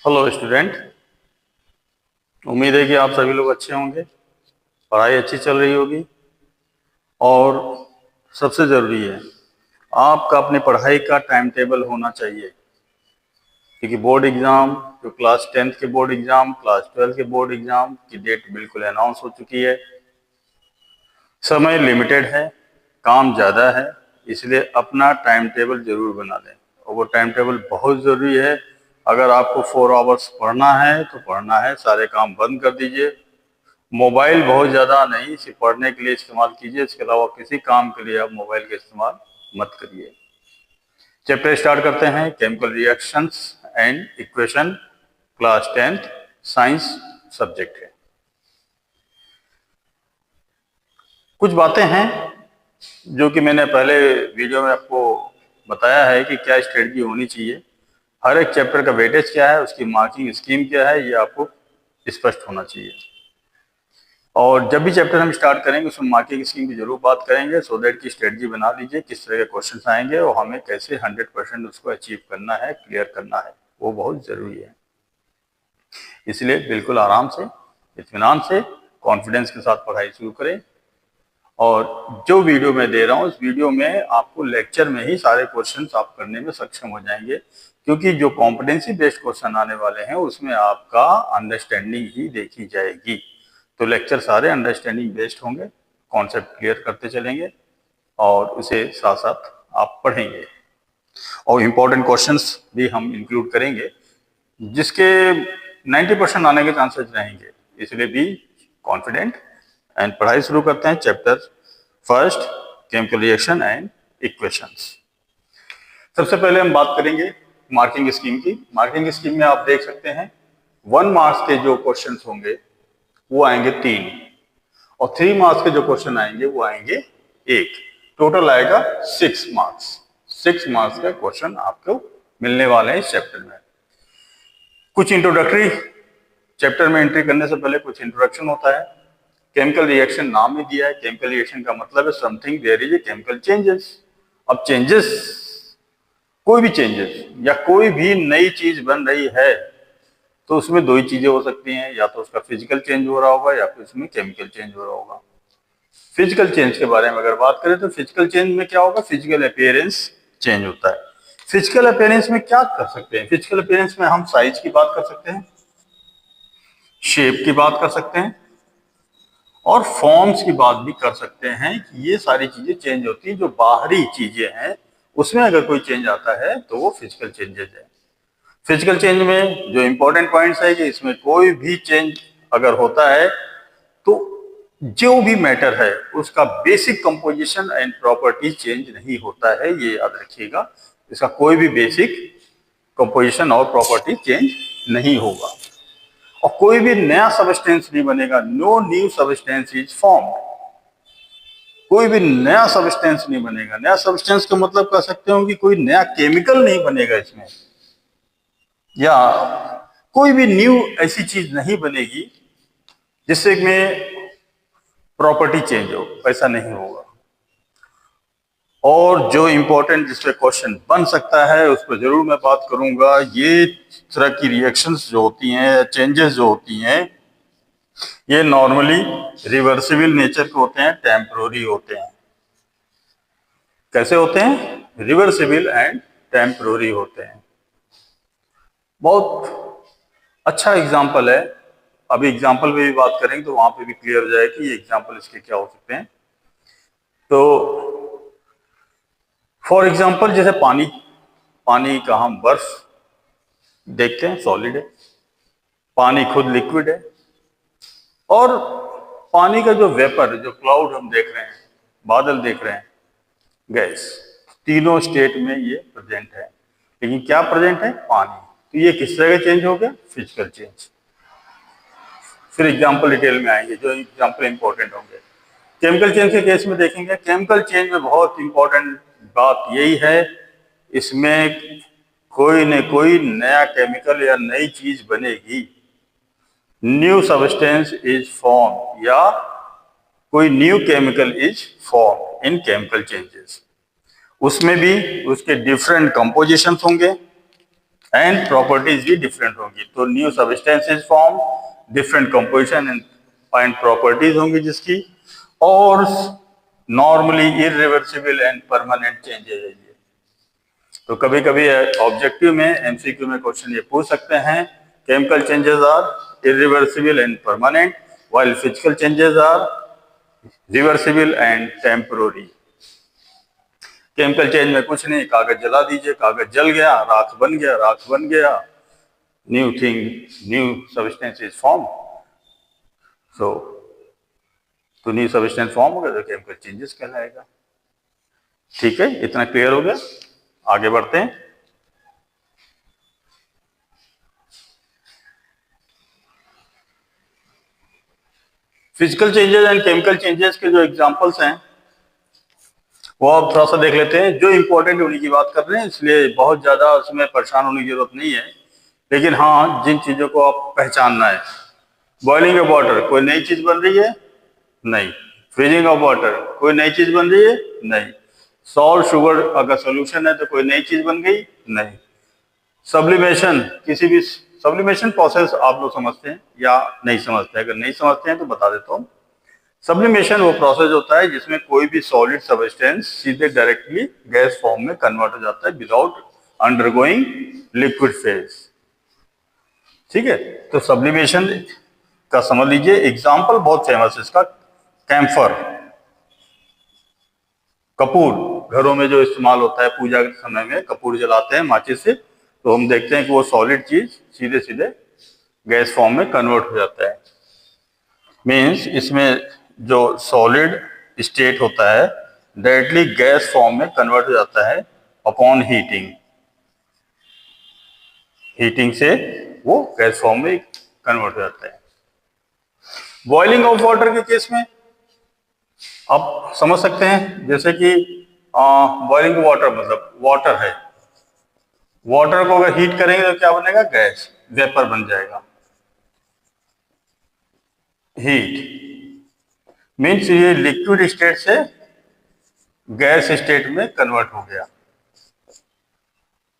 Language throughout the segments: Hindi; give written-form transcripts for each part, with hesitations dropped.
Hello student. उम्मीद है कि आप सभी लोग अच्छे होंगे, पढ़ाई अच्छी चल रही होगी और सबसे ज़रूरी है आपका अपने पढ़ाई का टाइम टेबल होना चाहिए। क्योंकि बोर्ड एग्ज़ाम, जो क्लास 10th के बोर्ड एग्ज़ाम, क्लास 12 के बोर्ड एग्ज़ाम की डेट बिल्कुल अनाउंस हो चुकी है। समय लिमिटेड है, काम ज़्यादा है, इसलिए अपना टाइम टेबल ज़रूर बना लें। और वो टाइम टेबल बहुत ज़रूरी है। अगर आपको 4 आवर्स पढ़ना है तो पढ़ना है, सारे काम बंद कर दीजिए। मोबाइल बहुत ज़्यादा नहीं, सिर्फ पढ़ने के लिए इस्तेमाल कीजिए। इसके अलावा किसी काम के लिए आप मोबाइल का इस्तेमाल मत करिए। चैप्टर स्टार्ट करते हैं। Chemical reactions and equation, class 10th science subject है। कुछ बातें हैं जो कि मैंने पहले वीडियो में आपको बताया है कि क्या स्ट्रेटजी होनी चाहिए। हर एक चैप्टर का वेटेज क्या है, उसकी मार्किंग स्कीम क्या है, ये आपको स्पष्ट होना चाहिए। और जब भी चैप्टर हम स्टार्ट करेंगे उसमें मार्किंग स्कीम की जरूर बात करेंगे, सो दैट की स्ट्रेटजी बना लीजिए किस तरह के क्वेश्चन आएंगे और हमें कैसे 100% उसको अचीव करना है, क्लियर करना है, वो बहुत जरूरी है। इसलिए बिल्कुल आराम से, इत्मीनान से, कॉन्फिडेंस के साथ पढ़ाई शुरू करें। और जो वीडियो मैं दे रहा हूँ, इस वीडियो में आपको लेक्चर में ही सारे क्वेश्चन आप करने में सक्षम हो जाएंगे, क्योंकि जो कॉम्पिटेंसी बेस्ड क्वेश्चन आने वाले हैं उसमें आपका अंडरस्टैंडिंग ही देखी जाएगी। तो लेक्चर सारे अंडरस्टैंडिंग बेस्ड होंगे, कॉन्सेप्ट क्लियर करते चलेंगे और उसे साथ साथ आप पढ़ेंगे। और इम्पोर्टेंट क्वेश्चंस भी हम इंक्लूड करेंगे जिसके 90% आने के चांसेस रहेंगे। इसलिए भी कॉन्फिडेंट एंड पढ़ाई शुरू करते हैं। Chapter first, chemical reaction and equations. सबसे पहले हम बात करेंगे मार्किंग स्कीम की। मार्किंग स्कीम में आप देख सकते हैं 1 मार्क्स के जो क्वेश्चंस होंगे वो आएंगे 3 और 3 मार्क्स के जो क्वेश्चन आएंगे वो आएंगे 1। टोटल आएगा 6 मार्क्स। 6 मार्क्स का क्वेश्चन आपको मिलने वाले हैं इस चैप्टर में। कुछ इंट्रोडक्टरी, चैप्टर में एंट्री करने से पहले कुछ इंट्रोडक्शन होता है। केमिकल रिएक्शन नाम ही दिया है, केमिकल रिएक्शन का मतलब है something there is a chemical changes. अब चेंजेस, कोई भी चेंजेस या कोई भी नई चीज बन रही है तो उसमें 2 ही चीजें हो सकती हैं, या तो उसका फिजिकल चेंज हो रहा होगा या फिर उसमें केमिकल चेंज हो रहा होगा। फिजिकल चेंज के बारे में अगर बात करें तो फिजिकल चेंज में क्या होगा, फिजिकल अपीयरेंस चेंज होता है। फिजिकल अपीयरेंस में क्या कर सकते हैं, फिजिकल अपीयरेंस में हम साइज की बात कर सकते हैं, शेप की बात कर सकते हैं और फॉर्म्स की बात भी कर सकते हैं कि ये सारी चीजें चेंज होती हैं। जो बाहरी चीजें हैं उसमें अगर कोई चेंज आता है तो वो फिजिकल चेंजेस है। फिजिकल चेंज में जो इंपॉर्टेंट पॉइंट्स है कि इसमें कोई भी चेंज अगर होता है तो जो भी मैटर है उसका basic composition and property change नहीं होता है, ये याद रखिएगा। इसका कोई भी बेसिक कंपोजिशन और प्रॉपर्टी चेंज नहीं होगा और कोई भी नया सबस्टेंस नहीं बनेगा। No new substance is formed. कोई भी नया सबस्टेंस नहीं बनेगा। नया सबस्टेंस का मतलब कह सकते हो कि कोई नया केमिकल नहीं बनेगा इसमें, या कोई भी न्यू ऐसी चीज नहीं बनेगी जिससे में प्रॉपर्टी चेंज हो, ऐसा नहीं होगा। और जो इंपॉर्टेंट जिस पे क्वेश्चन बन सकता है उस पर जरूर मैं बात करूंगा। ये तरह की रिएक्शंस जो होती हैं, चेंजेस जो होती हैं, ये नॉर्मली रिवर्सिबल नेचर के होते हैं, टेम्पररी होते हैं। कैसे होते हैं, रिवर्सिबल एंड टेम्पररी होते हैं। बहुत अच्छा एग्जाम्पल है, अभी एग्जाम्पल पे भी बात करेंगे तो वहां पे भी क्लियर हो जाए कि ये एग्जाम्पल इसके क्या हो सकते हैं। तो फॉर एग्जाम्पल जैसे पानी, पानी का हम बर्फ देखते हैं सॉलिड है, पानी खुद लिक्विड है, और पानी का जो वेपर, जो क्लाउड हम देख रहे हैं, बादल देख रहे हैं, गैस, तीनों स्टेट में ये प्रेजेंट है। लेकिन क्या प्रेजेंट है, पानी। तो ये किस तरह का चेंज हो गया, फिजिकल चेंज। फिर एग्जाम्पल डिटेल में आएंगे, जो एग्जाम्पल इंपॉर्टेंट होंगे। केमिकल चेंज के केस में देखेंगे, केमिकल चेंज में बहुत इंपॉर्टेंट बात यही है, इसमें कोई न कोई नया केमिकल या नई चीज बनेगी। न्यू सब्सटेंस इज फॉर्म या कोई new chemical is form in chemical changes. उसमें भी उसके डिफरेंट कंपोजिशंस होंगे एंड प्रॉपर्टीज भी डिफरेंट होंगी। तो new substances form, different composition and properties होंगी जिसकी, और normally irreversible and permanent changes है ये। तो कभी कभी ऑब्जेक्टिव में एमसीक्यू में क्वेश्चन ये पूछ सकते हैं, chemical changes are irreversible and permanent while physical changes are reversible and temporary. Chemical change में कुछ नहीं, कागज जला दीजिए, कागज जल गया, राख बन गया, राख बन गया, new thing, new substance is form. So तो न्यू सब्सटेंस फॉर्म होगा तो केमिकल चेंजेस कहलाएगा। ठीक है, इतना क्लियर हो गया, आगे बढ़ते हैं। Physical changes and chemical changes के जो एग्जांपल्स हैं वो आप थोड़ा सा देख लेते हैं। जो इंपॉर्टेंट उन्हीं की बात कर रहे हैं, इसलिए बहुत ज्यादा उसमें परेशान होने की जरूरत नहीं है, लेकिन हाँ जिन चीजों को आप पहचानना है। बॉइलिंग ऑफ वाटर, कोई नई चीज बन रही है? नहीं। फ्रीजिंग ऑफ वाटर, कोई नई चीज बन रही है? नहीं। सॉल्ट शुगर अगर सोल्यूशन है तो कोई नई चीज बन गई? नहीं। सब्लिमेशन, किसी भी सब्लिमेशन प्रोसेस आप लोग समझते हैं या नहीं समझते हैं? अगर नहीं समझते हैं तो बता देता हूँ। सब्लिमेशन वो प्रोसेस होता है जिसमें कोई भी सॉलिड सब्सटेंस सीधे डायरेक्टली गैस फॉर्म में कन्वर्ट हो जाता है विदाउट अंडरगोइंग लिक्विड फेज। ठीक है, तो सब्लिमेशन का समझ लीजिए। एग्जांपल बहुत फेमस है इसका, कैम्फर, कपूर। घरों में जो इस्तेमाल होता है पूजा के समय में कपूर जलाते हैं माचिस से, तो हम देखते हैं कि वो सॉलिड चीज सीधे सीधे गैस फॉर्म में कन्वर्ट हो जाता है। मीन्स इसमें जो सॉलिड स्टेट होता है डायरेक्टली गैस फॉर्म में कन्वर्ट हो जाता है अपॉन हीटिंग। हीटिंग से वो गैस फॉर्म में कन्वर्ट हो जाता है। बॉइलिंग ऑफ वाटर के केस में आप समझ सकते हैं, जैसे कि बॉइलिंग वाटर मतलब वाटर है, वाटर को अगर हीट करेंगे तो क्या बनेगा? गैस, वेपर बन जाएगा। हीट मीन्स ये लिक्विड स्टेट से गैस स्टेट में कन्वर्ट हो गया।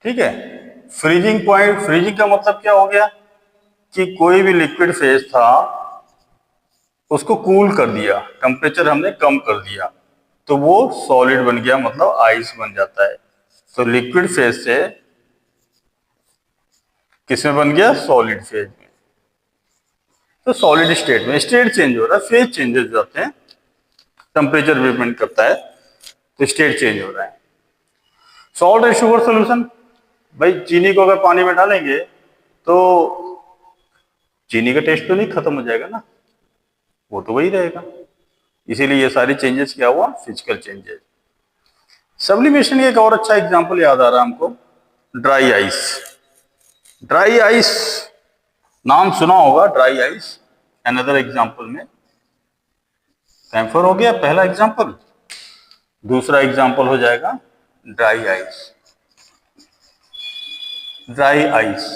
ठीक है। फ्रीजिंग पॉइंट, फ्रीजिंग का मतलब क्या हो गया कि कोई भी लिक्विड फेज था उसको कूल कर दिया, टेम्परेचर हमने कम कर दिया, तो वो सॉलिड बन गया, मतलब आइस बन जाता है। तो लिक्विड फेज से किसमें बन गया? सॉलिड फेज में। तो सॉलिड स्टेट में स्टेट चेंज हो रहा है, फेज चेंजेस हो जाते हैं, टेम्परेचर भी डिपेंड करता है, तो स्टेट चेंज हो रहा है। सॉल्ट एंड शुगर सोल्यूशन, भाई चीनी को अगर पानी में डालेंगे तो चीनी का टेस्ट तो नहीं खत्म हो जाएगा ना, वो तो वही रहेगा। इसीलिए ये सारी चेंजेस क्या हुआ? Physical changes. सब्लिमेशन का एक और अच्छा एग्जांपल याद आ रहा है हमको, ड्राई आइस। ड्राई आइस नाम सुना होगा, ड्राई आइस। अनदर एग्जांपल में कैम्फर हो गया पहला एग्जांपल, दूसरा एग्जांपल हो जाएगा dry ice. Dry ice,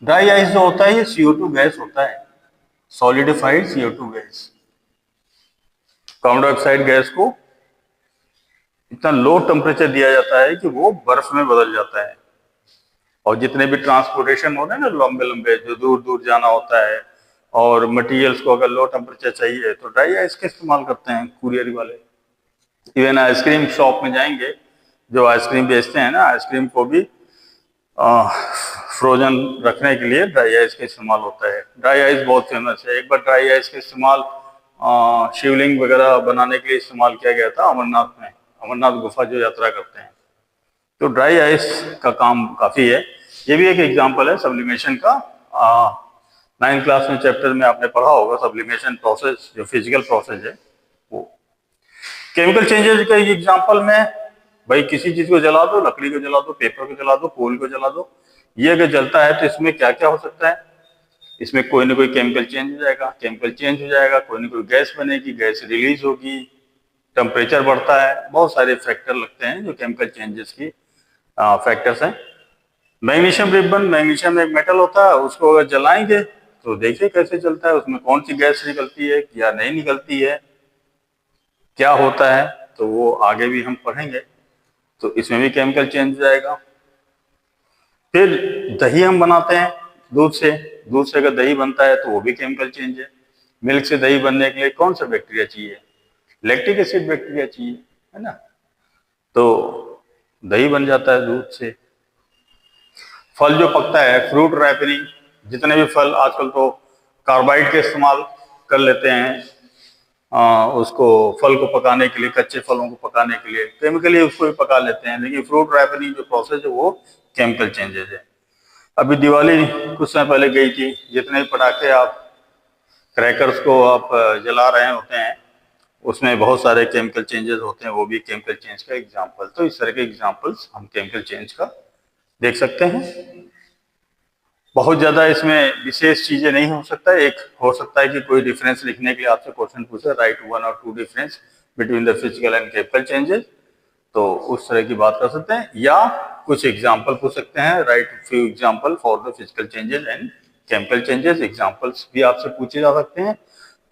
dry ice जो होता है ये CO2 गैस होता है, solidified CO2 gas. Carbon dioxide gas को इतना लो टेम्परेचर दिया जाता है कि वो बर्फ में बदल जाता है। और जितने भी ट्रांसपोर्टेशन होते हैं ना लंबे लंबे, जो दूर दूर जाना होता है, और मटेरियल्स को अगर लो टेम्परेचर चाहिए तो ड्राई आइस का इस्तेमाल करते हैं कुरियर वाले। इवन आइसक्रीम शॉप में जाएंगे, जो आइसक्रीम बेचते हैं ना, आइसक्रीम को भी फ्रोजन रखने के लिए ड्राई आइस का इस्तेमाल होता है। ड्राई आइस बहुत फेमस है। एक बार ड्राई आइस का इस्तेमाल शिवलिंग वगैरह बनाने के लिए इस्तेमाल किया गया था अमरनाथ में, अमरनाथ गुफा जो यात्रा करते हैं। तो ड्राई आइस का काम काफी है। ये भी एक एग्जांपल है सब्लिमेशन का। 9th क्लास में चैप्टर में आपने पढ़ा होगा सब्लिमेशन प्रोसेस, जो फिजिकल प्रोसेस है वो। केमिकल चेंजेस का एग्जांपल में भाई किसी चीज को जला दो, लकड़ी को जला दो, पेपर को जला दो, कोल को जला दो, ये अगर जलता है तो इसमें क्या क्या हो सकता है? इसमें कोई ना कोई केमिकल चेंज हो जाएगा, केमिकल चेंज हो जाएगा, कोई ना कोई गैस बनेगी, गैस रिलीज होगी, टेम्परेचर बढ़ता है, बहुत सारे फैक्टर लगते हैं जो केमिकल चेंजेस की फैक्टर्स हैं। मैग्नीशियम रिबन, मैग्नीशियम एक मेटल होता है, उसको अगर जलाएंगे तो देखिए कैसे चलता है, उसमें कौन सी गैस निकलती है या नहीं निकलती है, क्या होता है, तो वो आगे भी हम पढ़ेंगे। तो इसमें भी केमिकल चेंज हो जाएगा। फिर दही हम बनाते हैं दूध से। दूध से अगर दही बनता है तो वो भी केमिकल चेंज है। मिल्क से दही बनने के लिए कौन सा बैक्टीरिया चाहिए? लैक्टिक एसिड बैक्टीरिया चाहिए, है ना। तो दही बन जाता है दूध से। फल जो पकता है, फ्रूट राइपनिंग, जितने भी फल आजकल तो कार्बाइड के इस्तेमाल कर लेते हैं उसको फल को पकाने के लिए, कच्चे फलों को पकाने के लिए केमिकली उसको भी पका लेते हैं, लेकिन फ्रूट राइपनिंग जो प्रोसेस है वो केमिकल चेंजेस है। अभी दिवाली कुछ समय पहले गई थी, जितने भी पटाखे आप क्रैकर्स को आप जला रहे होते हैं उसमें बहुत सारे केमिकल चेंजेस होते हैं, वो भी केमिकल चेंज का एग्जाम्पल। तो इस तरह के एग्जाम्पल्स हम केमिकल चेंज का देख सकते हैं। बहुत ज्यादा इसमें विशेष चीजें नहीं हो सकता है। एक हो सकता है कि कोई डिफरेंस लिखने के लिए आपसे क्वेश्चन पूछे, राइट 1 और 2 difference between the physical and chemical changes, तो उस तरह की बात कर सकते हैं। या कुछ एग्जाम्पल पूछ सकते हैं, right few example for the physical changes and chemical changes. Examples भी आपसे पूछे जा सकते हैं,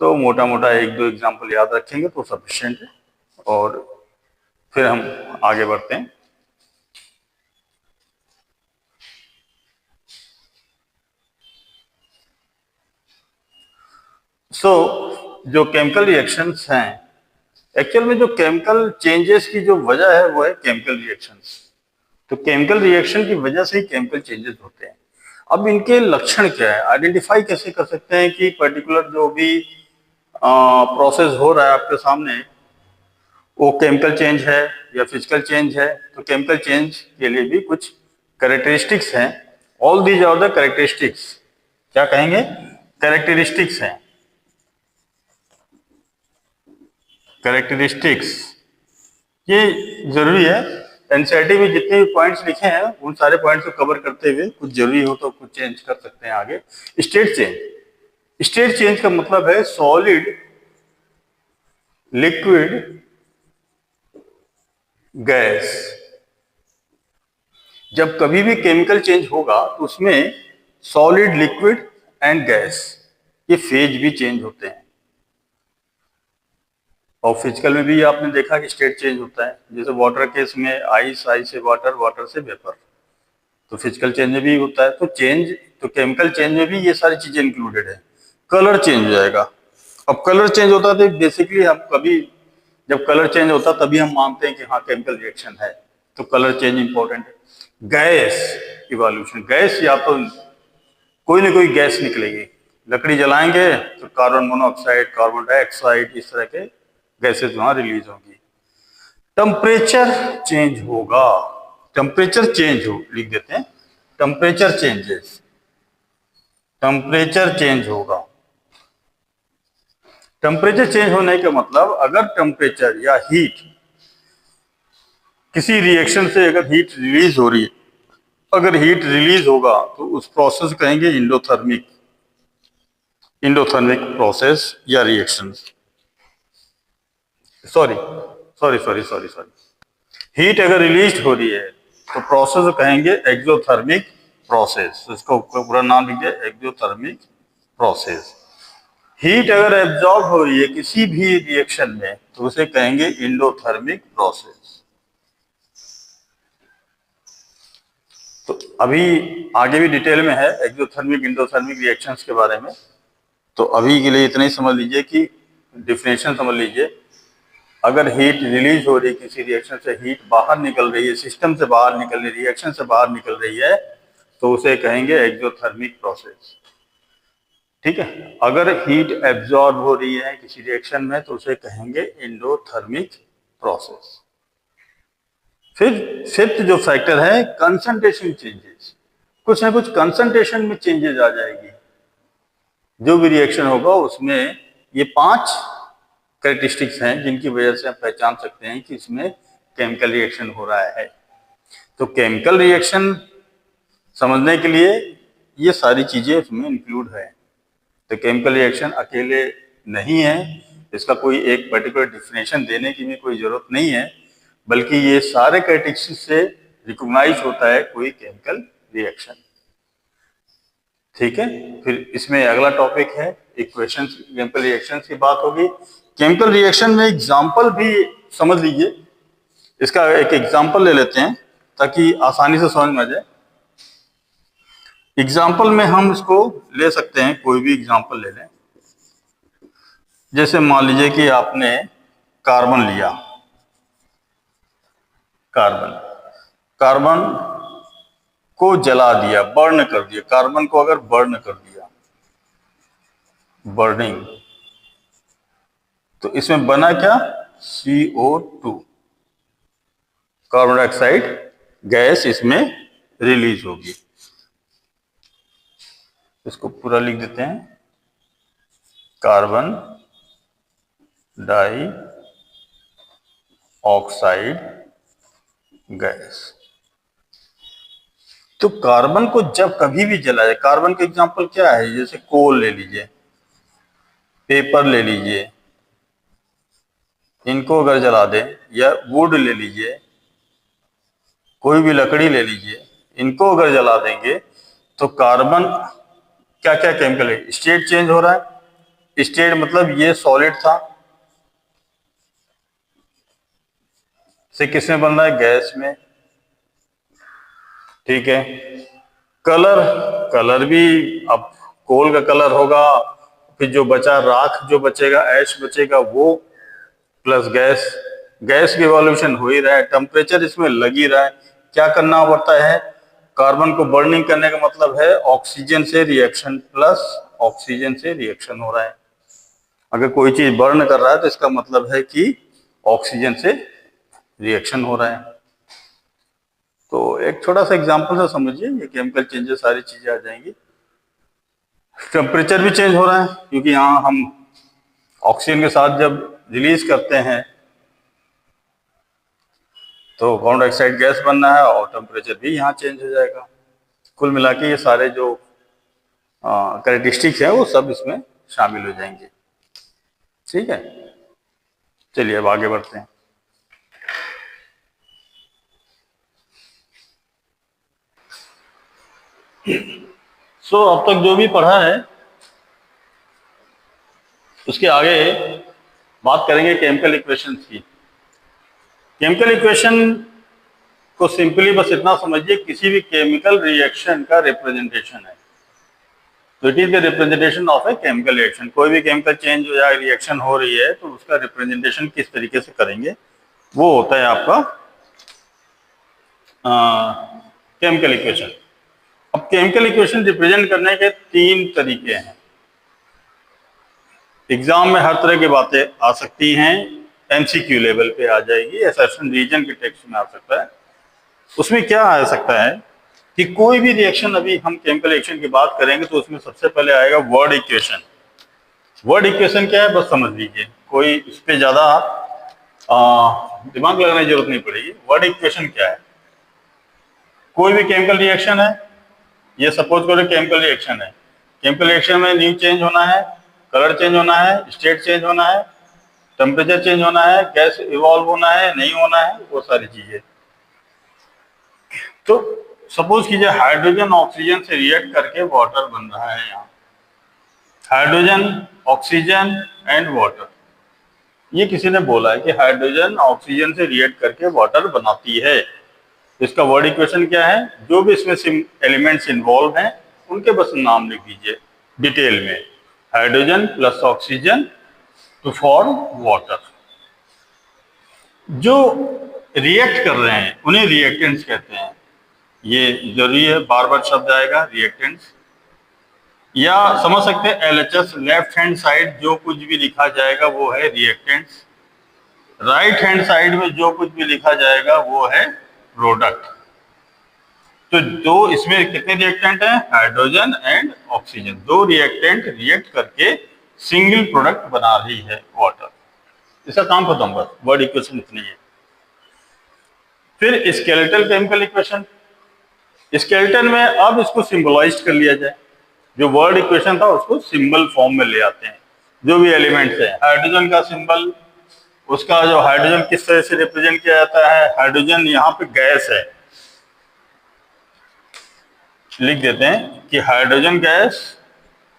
तो मोटा मोटा 1-2 एग्जाम्पल याद रखेंगे तो सफिशिएंट है। और फिर हम आगे बढ़ते हैं। जो केमिकल रिएक्शंस हैं, एक्चुअल में जो केमिकल चेंजेस की जो वजह है वो है केमिकल रिएक्शंस। तो केमिकल रिएक्शन की वजह से ही केमिकल चेंजेस होते हैं। अब इनके लक्षण क्या है, आइडेंटिफाई कैसे कर सकते हैं कि पर्टिकुलर जो भी प्रोसेस हो रहा है आपके सामने वो केमिकल चेंज है या फिजिकल चेंज है। तो केमिकल चेंज के लिए भी कुछ कैरेक्टरिस्टिक्स हैं। All these are the characteristics, क्या कहेंगे, कैरेक्टरिस्टिक्स हैं। कैरेक्टरिस्टिक्स ये जरूरी है। एनसीईआरटी में जितने भी पॉइंट्स लिखे हैं उन सारे पॉइंट्स को कवर करते हुए कुछ जरूरी हो तो कुछ चेंज कर सकते हैं आगे। स्टेट चेंज, स्टेट चेंज का मतलब है सॉलिड, लिक्विड, गैस। जब कभी भी केमिकल चेंज होगा तो उसमें सॉलिड, लिक्विड एंड गैस ये फेज भी चेंज होते हैं। और फिजिकल में भी आपने देखा कि स्टेट चेंज होता है। जैसे वाटर केस में आइस, आइस से वाटर, वाटर से वेपर, तो फिजिकल चेंज में भी होता है। तो चेंज, तो केमिकल चेंज में भी ये सारी चीजें इंक्लूडेड है। कलर चेंज हो जाएगा। अब कलर चेंज होता है तो बेसिकली हम कभी जब कलर चेंज होता है तभी हम मानते हैं कि हाँ केमिकल रिएक्शन है, तो कलर चेंज इंपॉर्टेंट है। गैस इवोल्यूशन, गैस या तो कोई ना कोई गैस निकलेगी। लकड़ी जलाएंगे तो कार्बन मोनोऑक्साइड, कार्बन डाइऑक्साइड, इस तरह के गैसेज वहां रिलीज होगी। टेम्परेचर चेंज होगा, टेम्परेचर चेंज हो, लिख देते हैं टेम्परेचर चेंजेस, टेम्परेचर चेंज होगा। टेम्परेचर चेंज होने का मतलब अगर टेम्परेचर या हीट, किसी रिएक्शन से अगर हीट रिलीज हो रही है, अगर हीट रिलीज होगा तो उस प्रोसेस कहेंगे इंडोथर्मिक, इंडोथर्मिक प्रोसेस या reaction. Sorry sorry sorry sorry sorry heat अगर रिलीज हो रही है तो प्रोसेस कहेंगे एक्सोथर्मिक प्रोसेस। इसको पूरा नाम लीजिए, एक्सोथर्मिक प्रोसेस। हीट अगर एब्जॉर्ब हो रही है किसी भी रिएक्शन में तो उसे कहेंगे इंडोथर्मिक प्रोसेस। तो अभी आगे भी डिटेल में है एक्सोथर्मिक, इंडोथर्मिक रिएक्शंस के बारे में। तो अभी के लिए इतना ही समझ लीजिए कि डिफिनेशन समझ लीजिए। अगर हीट रिलीज हो रही है किसी रिएक्शन से, हीट बाहर निकल रही है, सिस्टम से बाहर निकल रही है, रिएक्शन से बाहर निकल रही है, तो उसे कहेंगे एक्सोथर्मिक प्रोसेस। ठीक है। अगर हीट एब्जॉर्ब हो रही है किसी रिएक्शन में तो उसे कहेंगे इंडोथर्मिक प्रोसेस। फिर फिफ्थ जो फैक्टर है कंसंट्रेशन चेंजेस, कुछ ना कुछ कंसंट्रेशन में चेंजेस आ जाएगी। जो भी रिएक्शन होगा उसमें ये 5 कैरेक्टरिस्टिक्स हैं जिनकी वजह से हम पहचान सकते हैं कि इसमें केमिकल रिएक्शन हो रहा है। तो केमिकल रिएक्शन समझने के लिए ये सारी चीजें इसमें इंक्लूड है। तो केमिकल रिएक्शन अकेले नहीं है, इसका कोई एक पर्टिकुलर डिफिनेशन देने की भी कोई जरूरत नहीं है, बल्कि ये सारे कैरेक्टरिस्टिक्स से रिकॉग्नाइज होता है कोई केमिकल रिएक्शन। ठीक है। फिर इसमें अगला टॉपिक है इक्वेशंस, केमिकल रिएक्शंस की बात होगी। केमिकल रिएक्शन में एग्जाम्पल भी समझ लीजिए। इसका एक एग्जाम्पल ले लेते हैं ताकि आसानी से समझ में आ जाए। एग्जाम्पल में हम इसको ले सकते हैं, कोई भी एग्जाम्पल ले लें। जैसे मान लीजिए कि आपने कार्बन लिया, कार्बन कार्बन को जला दिया, बर्न कर दिया। कार्बन को अगर बर्न कर दिया, बर्निंग, तो इसमें बना क्या? CO2, कार्बन डाइऑक्साइड गैस इसमें रिलीज होगी। इसको पूरा लिख देते हैं, कार्बन डाई ऑक्साइड गैस। तो कार्बन को जब कभी भी जलाए, कार्बन के एग्जांपल क्या है? जैसे कोल ले लीजिए, पेपर ले लीजिए, इनको अगर जला दें, या वुड ले लीजिए, कोई भी लकड़ी ले लीजिए, इनको अगर जला देंगे तो कार्बन क्या क्या केमिकल है? स्टेट चेंज हो रहा है। स्टेट मतलब ये सॉलिड था, से किसमें बन रहा है? गैस में। ठीक है। कलर, कलर भी अब कोल का कलर होगा, फिर जो बचा राख, जो बचेगा, ऐश बचेगा, वो प्लस गैस, गैस की इवोल्यूशन हो ही रहा है। टेम्परेचर इसमें लग ही रहा है। क्या करना पड़ता है? कार्बन को बर्निंग करने का मतलब है ऑक्सीजन से रिएक्शन, प्लस ऑक्सीजन से रिएक्शन हो रहा है। अगर कोई चीज बर्न कर रहा है तो इसका मतलब है कि ऑक्सीजन से रिएक्शन हो रहा है। तो एक छोटा सा एग्जांपल से समझिए, ये केमिकल चेंजेस सारी चीजें आ जाएंगी। टेम्परेचर भी चेंज हो रहा है, क्योंकि यहाँ हम ऑक्सीजन के साथ जब रिलीज करते हैं तो कार्बन डाइऑक्साइड गैस बनना है, और टेम्परेचर भी यहाँ चेंज हो जाएगा। कुल मिला के ये सारे जो कैरेक्टरिस्टिक्स हैं वो सब इसमें शामिल हो जाएंगे। ठीक है, चलिए अब आगे बढ़ते हैं। अब तक जो भी पढ़ा है उसके आगे बात करेंगे केमिकल इक्वेशंस की। केमिकल इक्वेशन को सिंपली बस इतना समझिए, किसी भी केमिकल रिएक्शन का रिप्रेजेंटेशन है। तो it is the representation of a chemical reaction. कोई भी केमिकल चेंज हो जाए, रिएक्शन हो रही है, तो उसका रिप्रेजेंटेशन किस तरीके से करेंगे, वो होता है आपका केमिकल इक्वेशन। अब केमिकल इक्वेशन रिप्रेजेंट करने के 3 तरीके हैं। एग्जाम में हर तरह की बातें आ सकती हैं, MCQ लेवल पे आ जाएगी, असर्शन रीजन के टेक्स्ट में आ सकता है। उसमें क्या आ सकता है कि कोई भी रिएक्शन, अभी हम केमिकल रिएक्शन की बात करेंगे तो उसमें सबसे पहले आएगा वर्ड इक्वेशन। वर्ड इक्वेशन क्या है बस समझ लीजिए, कोई इस पर ज्यादा दिमाग लगाने की जरूरत नहीं पड़ेगी। वर्ड इक्वेशन क्या है? कोई भी केमिकल रिएक्शन है, ये सपोज करो केमिकल रिएक्शन है। केमिकल रिएक्शन में न्यू चेंज होना है, कलर चेंज होना है, स्टेट चेंज होना है, टेम्परेचर चेंज होना है, गैस इवॉल्व होना है, नहीं होना है, वो सारी चीजें। तो सपोज कीजिए हाइड्रोजन ऑक्सीजन से रिएक्ट करके वाटर बन रहा है। यहाँ हाइड्रोजन, ऑक्सीजन एंड वाटर, ये किसी ने बोला है कि हाइड्रोजन ऑक्सीजन से रिएक्ट करके वाटर बनाती है। इसका वर्ड इक्वेशन क्या है? जो भी इसमें एलिमेंट्स इन्वॉल्व हैं उनके बस नाम लिख दीजिए डिटेल में, hydrogen plus oxygen to form water. जो रिएक्ट कर रहे हैं उन्हें रिएक्टेंट्स कहते हैं। ये जरूरी है, बार बार शब्द आएगा रिएक्टेंट्स। या समझ सकते हैं LHS, लेफ्ट हैंड साइड जो कुछ भी लिखा जाएगा वो है रिएक्टेंट्स, राइट हैंड साइड में जो कुछ भी लिखा जाएगा वो है प्रोडक्ट। तो दो इसमें कितने रिएक्टेंट हैं? Hydrogen and oxygen. 2 reactant react करके सिंगल प्रोडक्ट बना रही है वाटर। इसका काम खत्म, बस वर्ड इक्वेशन इतनी है। फिर स्केलेटल केमिकल इक्वेशन। स्केलेटन में अब इसको सिंबलाइज कर लिया जाए, जो वर्ड इक्वेशन था उसको सिंबल फॉर्म में ले आते हैं। जो भी एलिमेंट्स है, हाइड्रोजन का सिंबल, उसका जो हाइड्रोजन किस तरह से रिप्रेजेंट किया जाता है? हाइड्रोजन यहाँ पे गैस है, लिख देते हैं कि hydrogen gas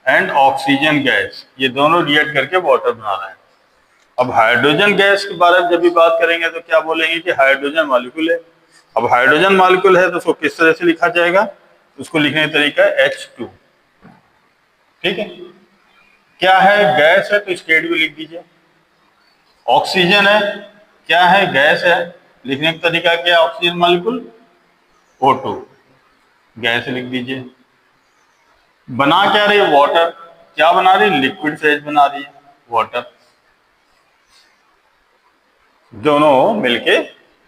and oxygen gas, ये दोनों रिएक्ट करके वाटर बना रहे हैं। अब हाइड्रोजन गैस के बारे में जब भी बात करेंगे तो क्या बोलेंगे कि हाइड्रोजन मॉलिक्यूल है। अब हाइड्रोजन मॉलिक्यूल है तो उसको किस तरह से लिखा जाएगा? उसको लिखने का तरीका है H2। ठीक है, क्या है, गैस है तो स्टेट भी लिख दीजिए। ऑक्सीजन है, क्या है, गैस है, लिखने का तरीका क्या है, ऑक्सीजन मॉलिक्यूल O2, गैस लिख दीजिए। बना क्या रही है, वाटर, क्या बना रही है, लिक्विड फेज बना रही है, वाटर, दोनों मिलके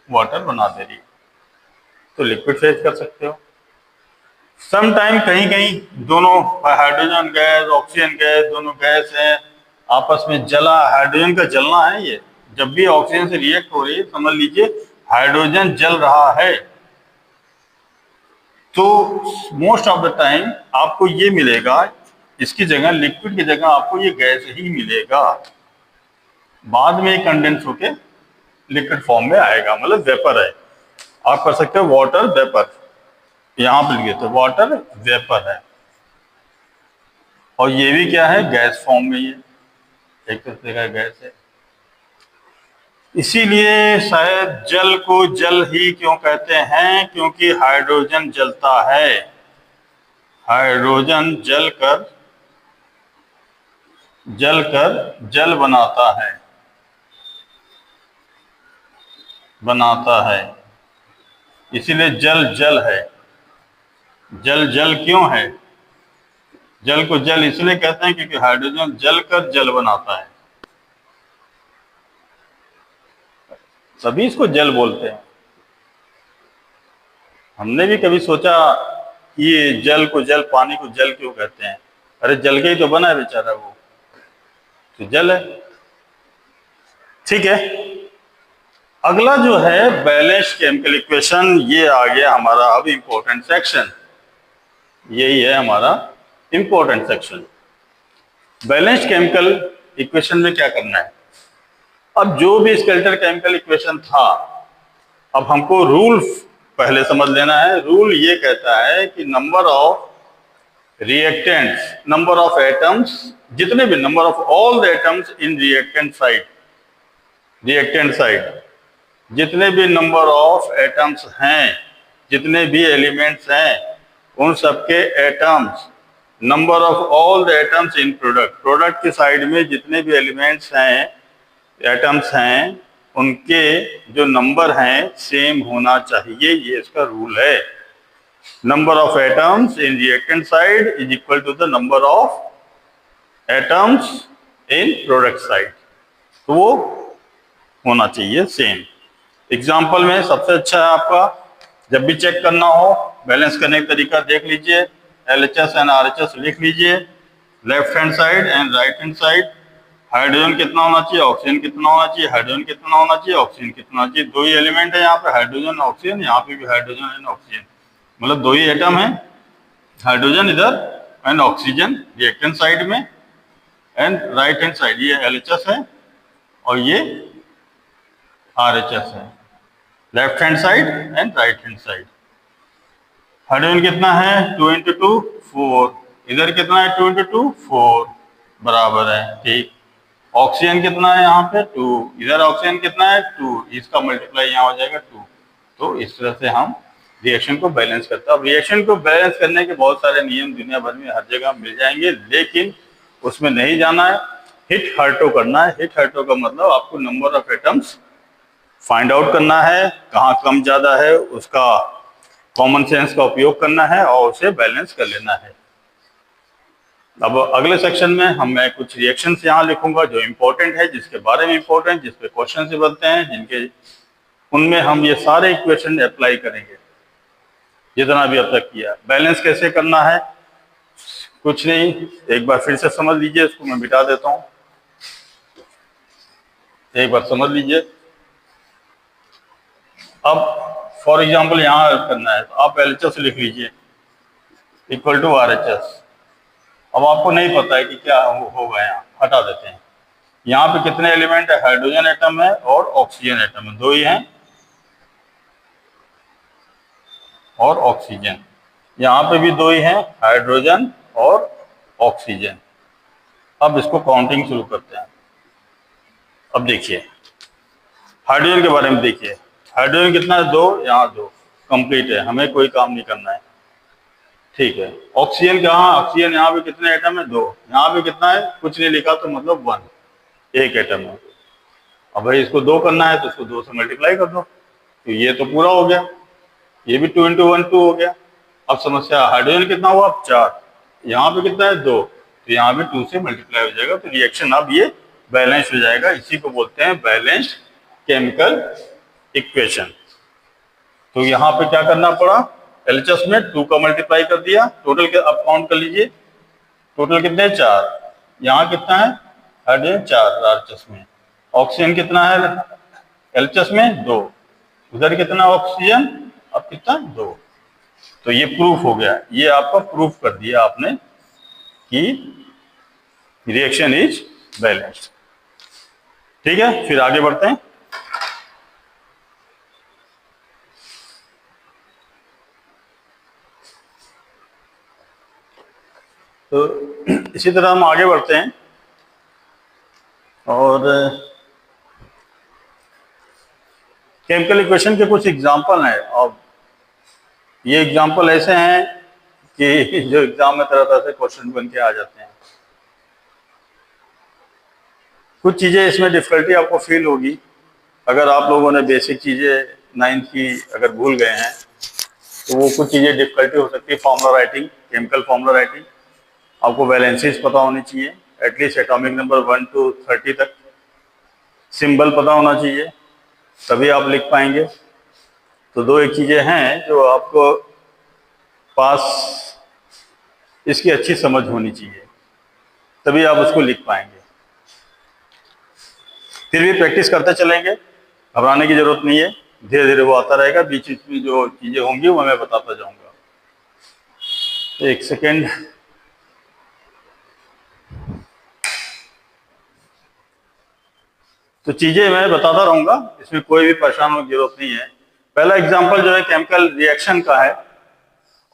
वाटर बना दे रही है, तो लिक्विड फेज कर सकते हो। सम टाइम कहीं कहीं दोनों हाइड्रोजन गैस ऑक्सीजन गैस दोनों गैस है, आपस में जला, हाइड्रोजन का जलना है ये, जब भी ऑक्सीजन से रिएक्ट हो रही है समझ लीजिए हाइड्रोजन जल रहा है। तो मोस्ट ऑफ द टाइम आपको ये मिलेगा, इसकी जगह लिक्विड की जगह आपको ये गैस ही मिलेगा, बाद में कंडेंस होके लिक्विड फॉर्म में आएगा, मतलब वेपर है। आप कर सकते हो वाटर वेपर, यहां पर लिखे तो वाटर वेपर है, और ये भी क्या है, गैस फॉर्म में, ये एक तरह का गैस है। इसीलिए शायद जल को जल ही क्यों कहते हैं, क्योंकि हाइड्रोजन जलता है, हाइड्रोजन जलकर जल बनाता है, इसीलिए जल जल है। जल जल क्यों है, जल को जल इसलिए कहते हैं क्योंकि हाइड्रोजन जलकर जल बनाता है, सभी इसको जल बोलते हैं। हमने भी कभी सोचा ये जल को जल, पानी को जल क्यों कहते हैं, अरे जल के ही तो बना है बेचारा वो, तो जल है। ठीक है, अगला जो है बैलेंस्ड केमिकल इक्वेशन, ये आ गया हमारा अब इंपॉर्टेंट सेक्शन, यही है हमारा important section. Balanced chemical equation में क्या करना है, अब जो भी स्केलेटल केमिकल इक्वेशन था, अब हमको रूल पहले समझ लेना है। रूल ये कहता है कि number of reactants, number of atoms, जितने भी number of all the atoms in reactant side, जितने भी नंबर ऑफ एटम्स हैं, जितने भी एलिमेंट्स हैं, उन सबके atoms, number of all the atoms in product, product की साइड में जितने भी एलिमेंट्स हैं, एटम्स हैं, उनके जो नंबर हैं सेम होना चाहिए, ये इसका रूल है। Number of atoms in reactant side is equal to the number of atoms in product side, तो वो होना चाहिए सेम। एग्जाम्पल में सबसे अच्छा है आपका, जब भी चेक करना हो बैलेंस करने का तरीका देख लीजिए, LHS एंड RHS लिख लीजिए, left hand side and right hand side, hydrogen कितना होना चाहिए, ऑक्सीजन कितना होना चाहिए, हाइड्रोजन कितना होना चाहिए, ऑक्सीजन कितना होना चाहिए, दो ही एलिमेंट है यहाँ पे, हाइड्रोजन ऑक्सीजन, यहाँ पे भी हाइड्रोजन एंड ऑक्सीजन, मतलब दो ही एटम है, हाइड्रोजन इधर एंड ऑक्सीजन रिएक्टेंट साइड में, एंड राइट हैंड साइड ये LHS है और ये RHS है, left hand side and right hand side. Hydrogen कितना है, 2 × 2 4, इधर कितना है, 2 × 2 4, बराबर है, ठीक। ऑक्सीजन कितना है यहाँ पे, 2, इधर ऑक्सीजन कितना है, 2, इसका मल्टीप्लाई यहाँ हो जाएगा 2। तो इस तरह से हम रिएक्शन को बैलेंस करते हैं। अब रिएक्शन को बैलेंस करने के बहुत सारे नियम दुनिया भर में हर जगह मिल जाएंगे, लेकिन उसमें नहीं जाना है, हिट हर्टो करना है। हिट हर्टो का मतलब आपको number of atoms find out करना है, कहाँ कम ज्यादा है, उसका कॉमन सेंस का उपयोग करना है और उसे बैलेंस कर लेना है। अब अगले सेक्शन में मैं कुछ रिएक्शंस यहाँ लिखूंगा जो इम्पोर्टेंट है, जिसके बारे में इम्पोर्टेंट, जिसपे क्वेश्चन से बनते हैं, जिनके उनमें हम ये सारे इक्वेशन अप्लाई करेंगे जितना भी अब तक किया। बैलेंस कैसे करना है, कुछ नहीं, एक बार फिर से समझ लीजिए, इसको मैं मिटा देता हूँ, एक बार समझ लीजिए। अब फॉर एग्जाम्पल यहाँ करना है, तो आप LHS लिख लीजिए इक्वल टू RHS। अब आपको नहीं पता है कि क्या होगा, यहाँ हटा देते हैं। यहाँ पे कितने एलिमेंट है, हाइड्रोजन एटम है और ऑक्सीजन एटम है, दो ही हैं, और ऑक्सीजन, यहाँ पे भी दो ही हैं, हाइड्रोजन और ऑक्सीजन। अब इसको काउंटिंग शुरू करते हैं। अब देखिए हाइड्रोजन के बारे में, देखिए हाइड्रोजन कितना है, 2, यहाँ 2, कंप्लीट है, हमें कोई काम नहीं करना है। ठीक है। ऑक्सीजन कहाँ, ऑक्सीजन यहाँ पे कितने एटम है, 2। यहाँ पे कितना है, कुछ नहीं लिखा तो मतलब 1, एक एटम है। अब भाई इसको 2 करना है तो इसको 2 से मल्टीप्लाई कर दो, तो ये तो पूरा हो गया। ये भी 2 × 1 2 हो गया। अब समस्या, हाइड्रोजन कितना हुआ, 4। यहाँ पे कितना है, 2, तो यहाँ पे 2 से मल्टीप्लाई हो जाएगा, तो रिएक्शन अब ये बैलेंस हो जाएगा। इसी को बोलते हैं बैलेंस्ड केमिकल इक्वेशन। तो यहाँ पे क्या करना पड़ा, एलएचएस में 2 का मल्टीप्लाई कर दिया, टोटल के अब काउंट कर लीजिए, टोटल कितने, 4। यहाँ कितना है, हाइड्रोजन 4 आरएचएस में, ऑक्सीजन कितना है एलएचएस में, 2, उधर कितना ऑक्सीजन, अब कितना, 2। तो ये प्रूफ हो गया, ये आपका प्रूफ कर दिया आपने कि रिएक्शन इज बैलेंस्ड। ठीक है, फिर आगे बढ़ते हैं। तो इसी तरह हम आगे बढ़ते हैं और केमिकल इक्वेशन के कुछ एग्जाम्पल हैं। और ये एग्जाम्पल ऐसे हैं कि जो एग्जाम में तरह तरह से क्वेश्चन बन के आ जाते हैं। कुछ चीज़ें इसमें डिफिकल्टी आपको फील होगी अगर आप लोगों ने बेसिक चीज़ें 9th की अगर भूल गए हैं, तो वो कुछ चीज़ें डिफिकल्टी हो सकती है। Formula writing, chemical formula writing, आपको वैलेंसीज पता होनी चाहिए, एटलीस्ट एटॉमिक नंबर 1 to 30 तक। सिंबल पता होना चाहिए, तभी आप लिख पाएंगे। तो 2 एक चीज़ें हैं जो आपको पास इसकी अच्छी समझ होनी चाहिए, तभी आप उसको लिख पाएंगे। फिर भी प्रैक्टिस करते चलेंगे, घबराने की जरूरत नहीं है, धीरे धीरे वो आता रहेगा। बीच बीच में जो चीज़ें होंगी वो मैं बताता जाऊंगा। एक सेकेंड। तो चीजें मैं बताता रहूंगा, इसमें कोई भी परेशान होने की जरूरत नहीं है। पहला एग्जांपल जो है केमिकल रिएक्शन का है,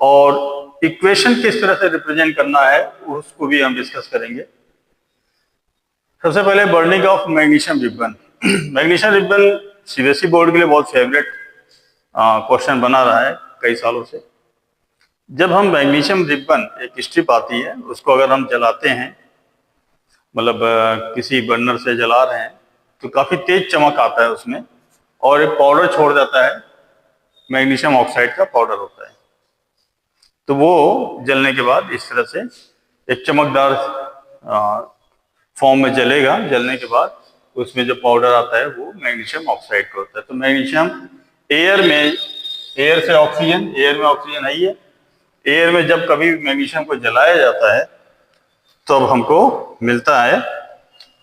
और इक्वेशन किस तरह से रिप्रेजेंट करना है उसको भी हम डिस्कस करेंगे। सबसे पहले burning of magnesium ribbon. Magnesium ribbon CBSE board के लिए बहुत फेवरेट क्वेश्चन बना रहा है कई सालों से। जब हम मैग्नीशियम रिबन, एक स्ट्रिप आती है, उसको अगर हम जलाते हैं, मतलब किसी बर्नर से जला रहे हैं, तो काफी तेज चमक आता है उसमें, और एक पाउडर छोड़ जाता है, मैग्नीशियम ऑक्साइड का पाउडर होता है। तो वो जलने के बाद इस तरह से एक चमकदार फॉर्म में जलेगा। जलने के बाद उसमें जो पाउडर आता है वो मैग्नीशियम ऑक्साइड का होता है। तो मैग्नीशियम एयर से ऑक्सीजन, एयर में ऑक्सीजन है ही है, एयर में जब कभी मैग्नीशियम को जलाया जाता है तो अब हमको मिलता है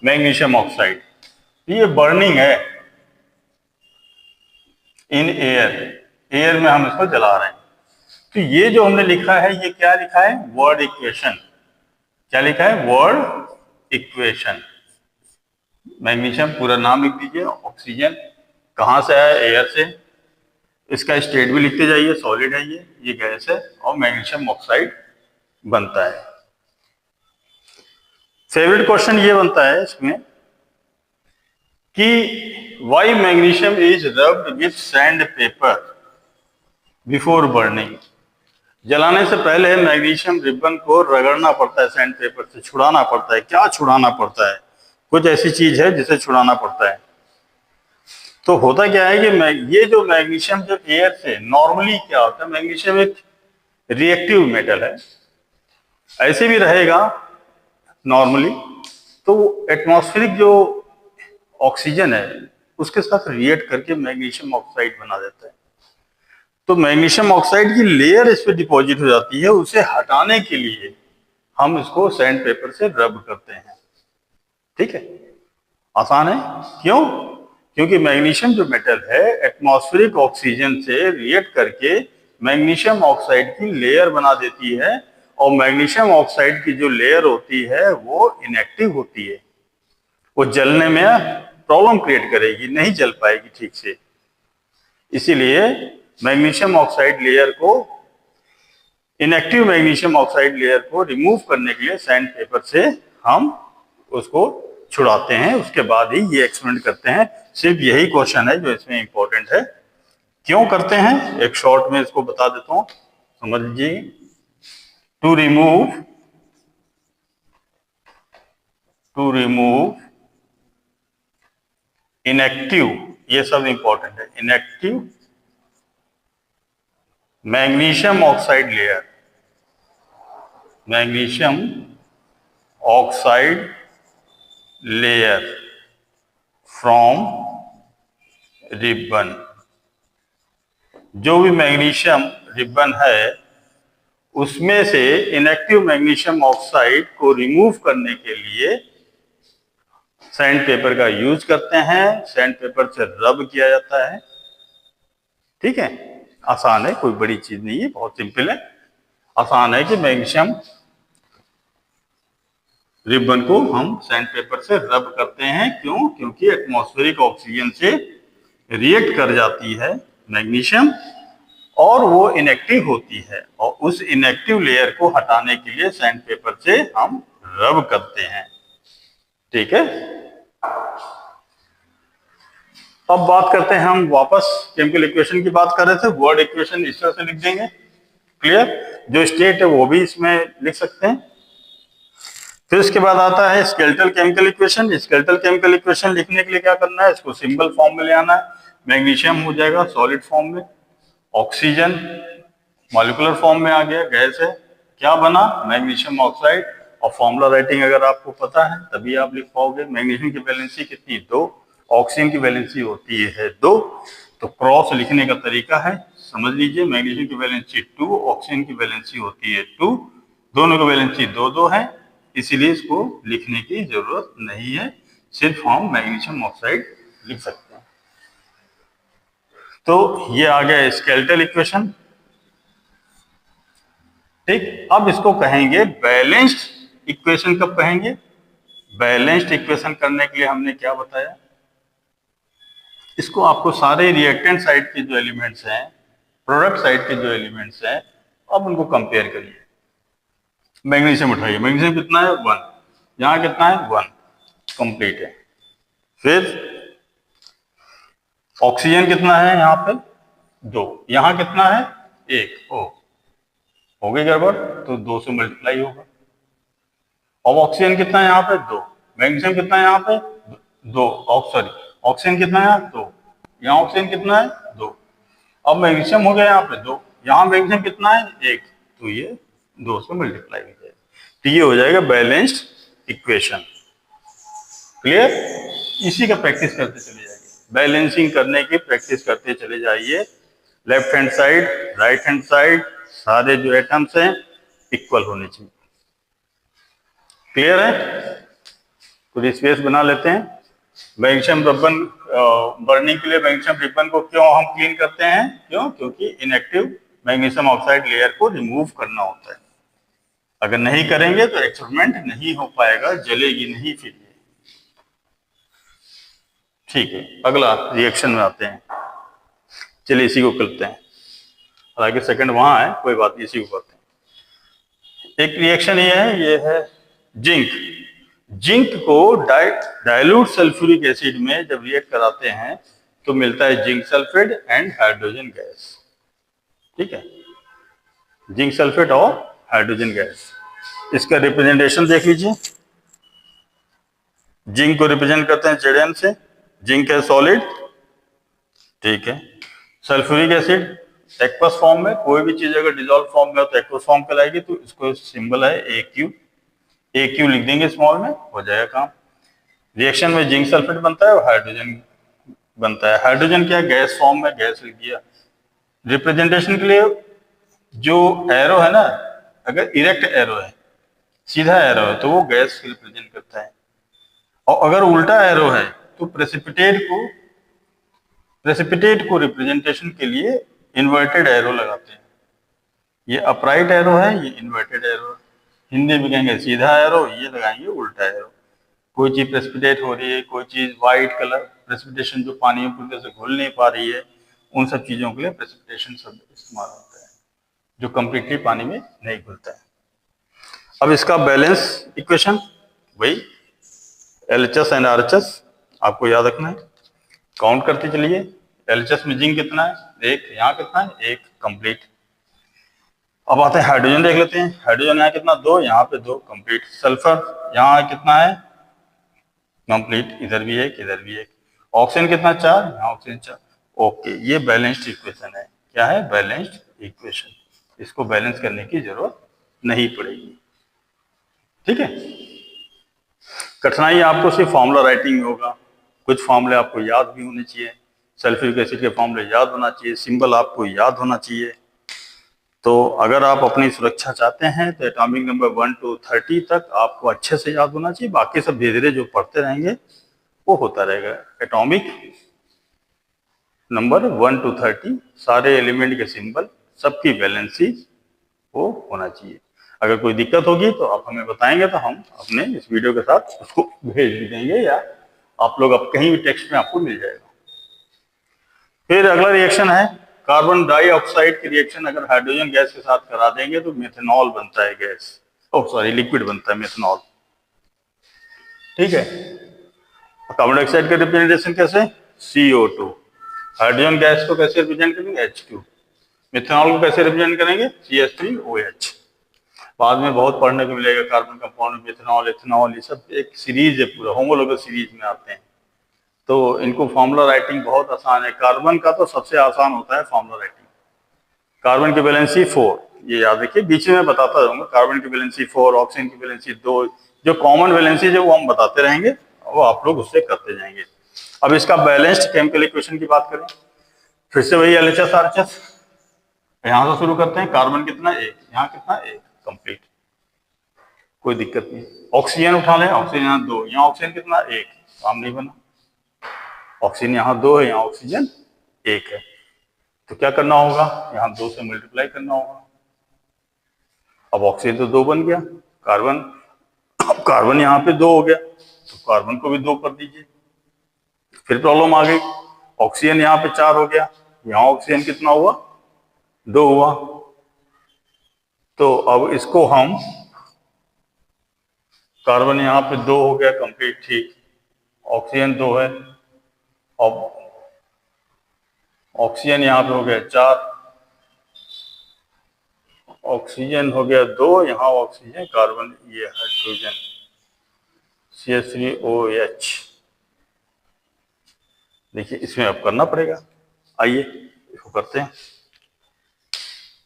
मैग्नीशियम ऑक्साइड। ये बर्निंग है इन एयर में हम इसको जला रहे हैं। तो ये जो हमने लिखा है, ये क्या लिखा है, वर्ड इक्वेशन। क्या लिखा है, वर्ड इक्वेशन। मैग्नीशियम पूरा नाम लिख दीजिए, ऑक्सीजन कहाँ से आया, एयर से, इसका स्टेट भी लिखते जाइए, सॉलिड है ये गैस है, और मैग्नीशियम ऑक्साइड बनता है। फेवरेट क्वेश्चन ये बनता है इसमें कि why magnesium is rubbed with sand paper before burning. जलाने से पहले मैग्नीशियम रिबन को रगड़ना पड़ता है, सैंड पेपर से छुड़ाना पड़ता है। क्या छुड़ाना पड़ता है, कुछ ऐसी चीज है जिसे छुड़ाना पड़ता है। तो होता क्या है कि ये जो मैग्नीशियम जो एयर से, नॉर्मली क्या होता है, मैग्नीशियम एक रिएक्टिव मेटल है, ऐसे भी रहेगा नॉर्मली, तो एटमॉस्फेरिक जो ऑक्सीजन है उसके साथ रिएक्ट करके मैग्नीशियम ऑक्साइड बना देता है। तो मैग्नीशियम ऑक्साइड की लेयर इस पे डिपॉजिट हो जाती है, उसे हटाने के लिए हम इसको सैंड पेपर से रब करते हैं। ठीक है, आसान है। क्यों? क्योंकि मैग्नीशियम जो मेटल है एटमॉस्फेरिक ऑक्सीजन से रिएक्ट करके मैग्नीशियम ऑक्साइड की लेयर बना देती है, और मैग्नीशियम ऑक्साइड की जो लेयर होती है वो इनएक्टिव होती है, वो जलने में प्रॉब्लम क्रिएट करेगी, नहीं जल पाएगी ठीक से। इसीलिए मैग्नीशियम ऑक्साइड लेयर को, इनएक्टिव मैग्नीशियम ऑक्साइड लेयर को रिमूव करने के लिए सैंड पेपर से हम उसको छुड़ाते हैं, उसके बाद ही ये एक्सपेरिमेंट करते हैं। सिर्फ यही क्वेश्चन है जो इसमें इंपॉर्टेंट है। क्यों करते हैं, एक शॉर्ट में इसको बता देता हूं, समझ लीजिए। टू रिमूव इनएक्टिव, ये सब इंपॉर्टेंट है, inactive magnesium oxide layer, magnesium oxide layer from ribbon. जो भी मैग्नीशियम रिबन है उसमें से इनएक्टिव मैग्नीशियम ऑक्साइड को रिमूव करने के लिए सैंड पेपर का यूज करते हैं। सैंड पेपर से रब किया जाता है। ठीक है, आसान है, कोई बड़ी चीज नहीं है, बहुत सिंपल है। आसान है कि मैग्नीशियम रिबन को हम सैंड पेपर से रब करते हैं। क्यों? क्योंकि एटमॉस्फेरिक ऑक्सीजन से रिएक्ट कर जाती है मैग्नीशियम और वो इनएक्टिव होती है, और उस इनएक्टिव लेयर को हटाने के लिए सैंड पेपर से हम रब करते हैं। ठीक है, अब बात करते हैं हम वापस केमिकल इक्वेशन की बात कर रहे थे। वर्ड इक्वेशन इस तरह से लिख देंगे। क्लियर? जो स्टेट है वो भी इसमें लिख सकते हैं। फिर इसके बाद आता है skeletal chemical equation. Skeletal chemical equation लिखने के लिए क्या करना है? इसको सिंबल फॉर्म में ले आना है। मैग्नीशियम हो जाएगा सॉलिड फॉर्म में, ऑक्सीजन मॉलिक्यूलर फॉर्म में आ गया, गैस है। क्या बना? Magnesium oxide. और फॉर्मूला राइटिंग अगर आपको पता है तभी आप लिख पाओगे। मैग्नीशियम की वैलेंसी कितनी? 2। ऑक्सीजन की वैलेंसी होती है 2। तो क्रॉस लिखने का तरीका है, समझ लीजिए। मैग्नीशियम की वैलेंसी 2, ऑक्सीजन की वैलेंसी होती है 2, दोनों की वैलेंसी 2-2 है, इसीलिए इसको लिखने की जरूरत नहीं है, सिर्फ हम मैग्नीशियम ऑक्साइड लिख सकते हैं। तो ये आ गया स्केलेटल इक्वेशन। ठीक, अब इसको कहेंगे बैलेंस्ड इक्वेशन। कब कहेंगे? बैलेंस्ड इक्वेशन करने के लिए हमने क्या बताया? इसको आपको सारे रिएक्टेंट साइड के जो एलिमेंट्स हैं, प्रोडक्ट साइड के जो एलिमेंट्स हैं, अब उनको कंपेयर करिए। मैग्नीशियम उठाइए, मैग्नीशियम कितना है? 1। यहाँ कितना है? 1, कंप्लीट है। फिर ऑक्सीजन कितना है? यहाँ पे 2, यहाँ कितना है? 1। हो गई गड़बड़, तो 2 से मल्टीप्लाई होगा। अब ऑक्सीजन कितना है? यहाँ पे 2। मैग्नीशियम कितना है? यहाँ पे 2। सॉरी, ऑक्सीजन कितना है? यहाँ 2। यहाँ ऑक्सीजन कितना है? 2। अब मैग्नीशियम हो गया यहाँ पे 2, यहाँ मैग्नीशियम कितना है? 1। तो ये 2 से मल्टीप्लाई हो जाएगा। तो ये हो जाएगा बैलेंस्ड इक्वेशन। क्लियर? इसी का प्रैक्टिस करते चले जाइए, बैलेंसिंग करने की प्रैक्टिस करते चले जाइए। Left hand side, right hand side, सारे जो एटम्स हैं इक्वल होने चाहिए। क्लियर है? कुछ स्पेस बना लेते हैं। मैग्नीशियम रिबन बर्निंग के लिए मैग्नीशियम रिबन को क्यों हम क्लीन करते हैं? क्यों? क्योंकि इनएक्टिव मैग्नीशियम ऑक्साइड लेयर को रिमूव करना होता है। अगर नहीं करेंगे तो एक्सपेरिमेंट नहीं हो पाएगा, जलेगी नहीं फिर ये। ठीक है, अगला रिएक्शन में आते हैं। चलिए इसी को करते हैं, हालांकि सेकंड वहां है, कोई बात नहीं, इसी को करते हैं। एक रिएक्शन ये है जिंक। जिंक को डाइल्यूट सल्फ्यूरिक एसिड में जब रिएक्ट कराते हैं तो मिलता है zinc sulphate and hydrogen gas. ठीक है, जिंक सल्फेट और हाइड्रोजन गैस। इसका रिप्रेजेंटेशन देख लीजिए। जिंक को रिप्रेजेंट करते हैं Zn से, जिंक है सॉलिड। ठीक है, सल्फ्यूरिक एसिड एक्वस फॉर्म में, कोई भी चीज अगर डिजॉल्व फॉर्म में हो तो एक्वस फॉर्म कहलाएगी, तो इसको सिंबल है AQ। AQ लिख देंगे स्मॉल में, हो जाएगा काम। रिएक्शन में जिंक सल्फेट बनता है और हाइड्रोजन बनता है। हाइड्रोजन क्या? गैस फॉर्म में, गैस लिख दिया। रिप्रेजेंटेशन के लिए जो एरो है ना, अगर इरेक्ट एरो है, सीधा एरो है, तो वो गैस को रिप्रेजेंट करता है। और अगर उल्टा एरो है तो प्रेसिपिटेट को रिप्रेजेंटेशन के लिए इन्वर्टेड एरो लगाते हैं। ये अपराइट एरो है, ये इन्वर्टेड एरो है। हिंदी में कहेंगे सीधा एरो, ये लगाएंगे उल्टा एरो। कोई चीज प्रेसिपिटेट हो रही है, कोई चीज व्हाइट कलर प्रेसिपिटेशन जो पानी में पूरी तरह से घुल नहीं पा रही है, उन सब चीजों के लिए प्रेसिपिटेशन शब्द इस्तेमाल होता है, जो कंप्लीटली पानी में नहीं घुलता है। अब इसका बैलेंस इक्वेशन वही LHS एंड RHS आपको याद रखना है। काउंट करते चलिए। LHS में जिंक कितना है? 1। यहाँ कितना है? 1, कंप्लीट। अब आते हैं हाइड्रोजन, देख लेते हैं। हाइड्रोजन यहाँ कितना, 2, यहाँ पे 2, कंप्लीट। सल्फर यहाँ कितना है, कंप्लीट, इधर भी एक, इधर भी एक। ऑक्सीजन कितना, 4, यहाँ ऑक्सीजन 4। ओके, ये बैलेंस्ड इक्वेशन है। क्या है, बैलेंस्ड इक्वेशन। इसको बैलेंस करने की जरूरत नहीं पड़ेगी। ठीक है। कठिनाई आपको सिर्फ फॉर्मूला राइटिंग में होगा। कुछ फॉर्मूले आपको याद भी होने चाहिए। सल्फ्यूरिक एसिड के फॉर्मूले याद होना चाहिए, सिंबल आपको याद होना चाहिए। तो अगर आप अपनी सुरक्षा चाहते हैं तो एटॉमिक नंबर 1 to 30 तक आपको अच्छे से याद होना चाहिए। बाकी सब धीरे धीरे जो पढ़ते रहेंगे वो होता रहेगा। एटॉमिक नंबर 1 to 30 सारे एलिमेंट के सिंबल, सबकी वैलेंसी वो होना चाहिए। अगर कोई दिक्कत होगी तो आप हमें बताएंगे, तो हम अपने इस वीडियो के साथ उसको भेज भी देंगे, या आप लोग अब कहीं भी टेक्स्ट में आपको मिल जाएगा। फिर अगला रिएक्शन है कार्बन डाइऑक्साइड की रिएक्शन। अगर हाइड्रोजन गैस के साथ करा देंगे तो मेथनॉल बनता है गैस, लिक्विड बनता है मेथनॉल। ठीक है। कार्बन डाइऑक्साइड का रिप्रेजेंटेशन कैसे, CO2। हाइड्रोजन गैस को कैसे रिप्रेजेंट करेंगे, H2। मेथनॉल को कैसे रिप्रेजेंट करेंगे, CH3OH। बाद में बहुत पढ़ने को मिलेगा कार्बन कंपाउंड, मेथनॉल, एथेनॉल, ये सब एक सीरीज है, पूरा होमोलोगस सीरीज में आते हैं। तो इनको फॉर्मूला राइटिंग बहुत आसान है। कार्बन का तो सबसे आसान होता है फॉर्मूला राइटिंग। कार्बन की वैलेंसी 4, ये याद रखिए, बीच में बताता रहूंगा। कार्बन की वैलेंसी 4, ऑक्सीजन की वैलेंसी 2, जो कॉमन वैलेंसी जो वो हम बताते रहेंगे, वो आप लोग उससे करते जाएंगे। अब इसका बैलेंस्ड केमिकल इक्वेशन की बात करें, फिर से वही LHS RHS। यहां से शुरू करते हैं। कार्बन कितना, 1, यहाँ कितना, 1, कंप्लीट, कोई दिक्कत नहीं। ऑक्सीजन उठा लें, ऑक्सीजन यहाँ 2, यहाँ ऑक्सीजन कितना, 1, काम नहीं बना। ऑक्सीजन यहाँ 2 है, यहाँ ऑक्सीजन 1 है, तो क्या करना होगा, यहाँ 2 से मल्टीप्लाई करना होगा। अब ऑक्सीजन तो 2 बन गया, कार्बन, अब कार्बन यहाँ पे 2 हो गया, तो कार्बन को भी 2 कर दीजिए। फिर प्रॉब्लम आ गई, ऑक्सीजन यहाँ पे 4 हो गया, यहाँ ऑक्सीजन कितना हुआ, 2 हुआ। तो अब इसको हम, कार्बन यहाँ पे 2 हो गया, कंप्लीट, ठीक। ऑक्सीजन 2 है, अब ऑक्सीजन यहाँ पे हो गया 4, ऑक्सीजन हो गया 2, यहाँ ऑक्सीजन, कार्बन, ये हाइड्रोजन, CH3OH। देखिए इसमें अब करना पड़ेगा, आइए इसको करते हैं।